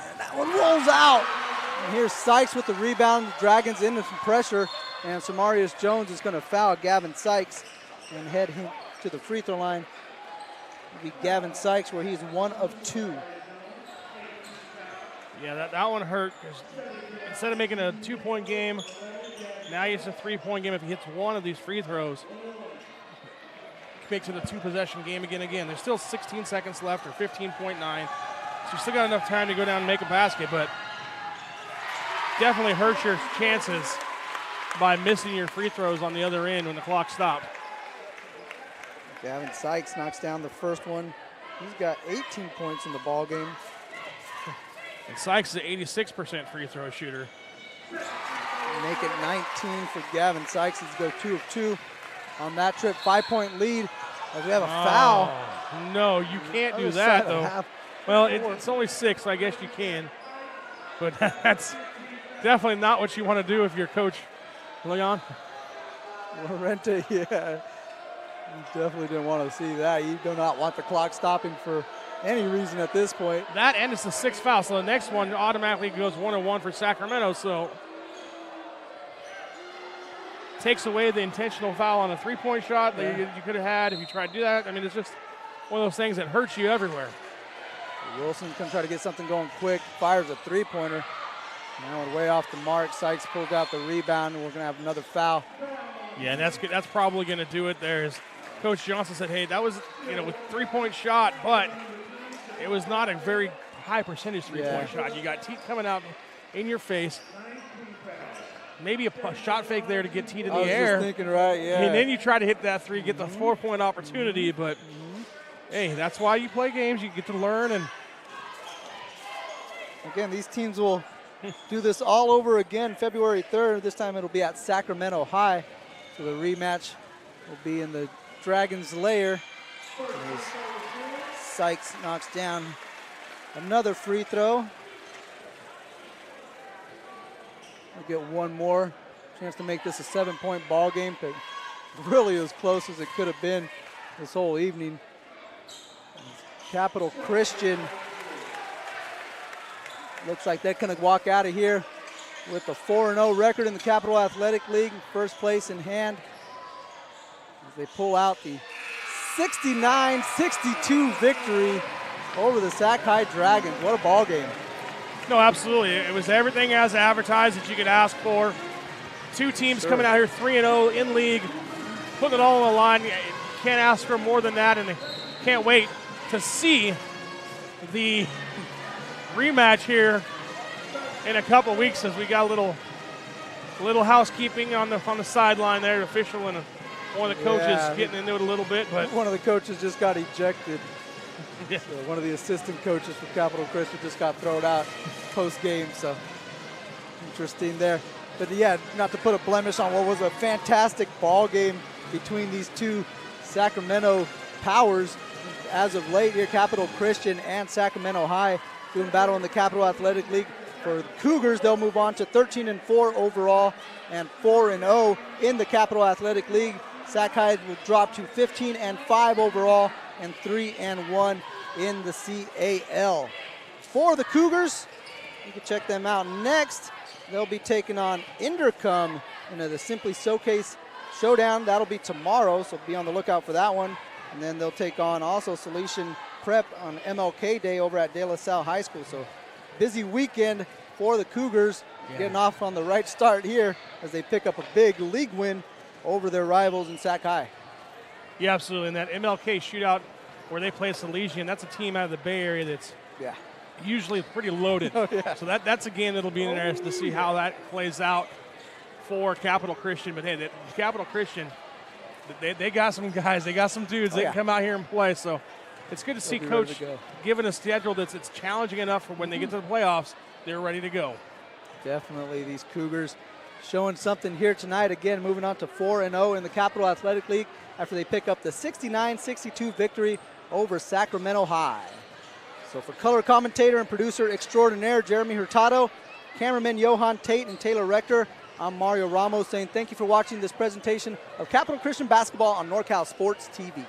And that one rolls out. And here's Sykes with the rebound. Dragons into some pressure. And Samarius Jones is going to foul Gavin Sykes and head him to the free throw line. It'll be Gavin Sykes where he's 1 of 2. Yeah, that one hurt. Instead of making a 2-point game, now it's a 3-point game if he hits one of these free throws. Makes it a 2-possession game again. There's still 16 seconds left, or 15.9. So you still got enough time to go down and make a basket, but definitely hurts your chances by missing your free throws on the other end when the clock stopped. Gavin Sykes knocks down the first one. He's got 18 points in the ball game. And Sykes is an 86% free throw shooter. Make it 19 for Gavin Sykes. He's go 2 of 2 on that trip. 5-point lead as we have a foul. No, you can't do that, though. Well, it's only 6, so I guess you can. But that's definitely not what you want to do if you're Coach Leon. Lorente, yeah. You definitely didn't want to see that. You do not want the clock stopping for any reason at this point. That and it's the 6th foul, so the next one automatically goes 1-1 for Sacramento, so takes away the intentional foul on a 3-point shot that you could have had if you tried to do that. I mean, it's just one of those things that hurts you everywhere. Wilson can try to get something going quick, fires a 3-pointer. Now way off the mark. Sykes pulls out the rebound, and we're going to have another foul. Yeah, and that's probably going to do it there. As Coach Johnson said, hey, that was, with 3-point shot, but it was not a very high percentage 3-point shot. You got Teat coming out in your face. Maybe a shot fake there to get Teat in the air. I was just thinking, right, yeah. And then you try to hit that 3, get the 4-point opportunity, but hey, that's why you play games. You get to learn. And again, these teams will do this all over again February 3rd. This time it'll be at Sacramento High. So the rematch will be in the Dragons' lair. As Sykes knocks down another free throw. We'll get one more chance to make this a 7-point ball game, but really as close as it could have been this whole evening. Capital Christian looks like they're going to walk out of here with a 4-0 record in the Capital Athletic League, first place in hand, as they pull out the 69-62 victory over the Sac High Dragons. What a ball game. No, absolutely. It was everything as advertised that you could ask for. Two teams coming out here 3-0 in league, putting it all on the line. You can't ask for more than that, and can't wait to see the rematch here in a couple weeks, as we got a little housekeeping on the sideline there, official and one of the coaches getting into it a little bit. But one of the coaches just got ejected. So one of the assistant coaches for Capital Christian just got thrown out post game. So interesting there. But yeah, not to put a blemish on what was a fantastic ball game between these two Sacramento powers. As of late here, Capital Christian and Sacramento High doing battle in the Capital Athletic League. For the Cougars, they'll move on to 13-4 overall and 4-0 in the Capital Athletic League. Sac High will drop to 15-5 overall and 3-1 in the CAL. For the Cougars, you can check them out next. They'll be taking on Inderkum in the Simply Showcase Showdown. That'll be tomorrow, so be on the lookout for that one. And then they'll take on also Salesian Prep on MLK Day over at De La Salle High School. So busy weekend for the Cougars, getting off on the right start here as they pick up a big league win over their rivals in Sac High. Yeah, absolutely. And that MLK shootout where they play Salesian, that's a team out of the Bay Area that's usually pretty loaded. So that's a game that'll be interesting to see how that plays out for Capital Christian. But hey, Capital Christian, they got some guys, they got some dudes that can come out here and play. So it's good to see Coach given a schedule that's challenging enough for when they get to the playoffs, they're ready to go. Definitely these Cougars showing something here tonight. Again, moving on to 4-0 in the Capital Athletic League after they pick up the 69-62 victory over Sacramento High. So for color commentator and producer extraordinaire Jeremy Hurtado, cameramen Johan Tate and Taylor Rector, I'm Mario Ramos saying thank you for watching this presentation of Capital Christian Basketball on NorCal Sports TV.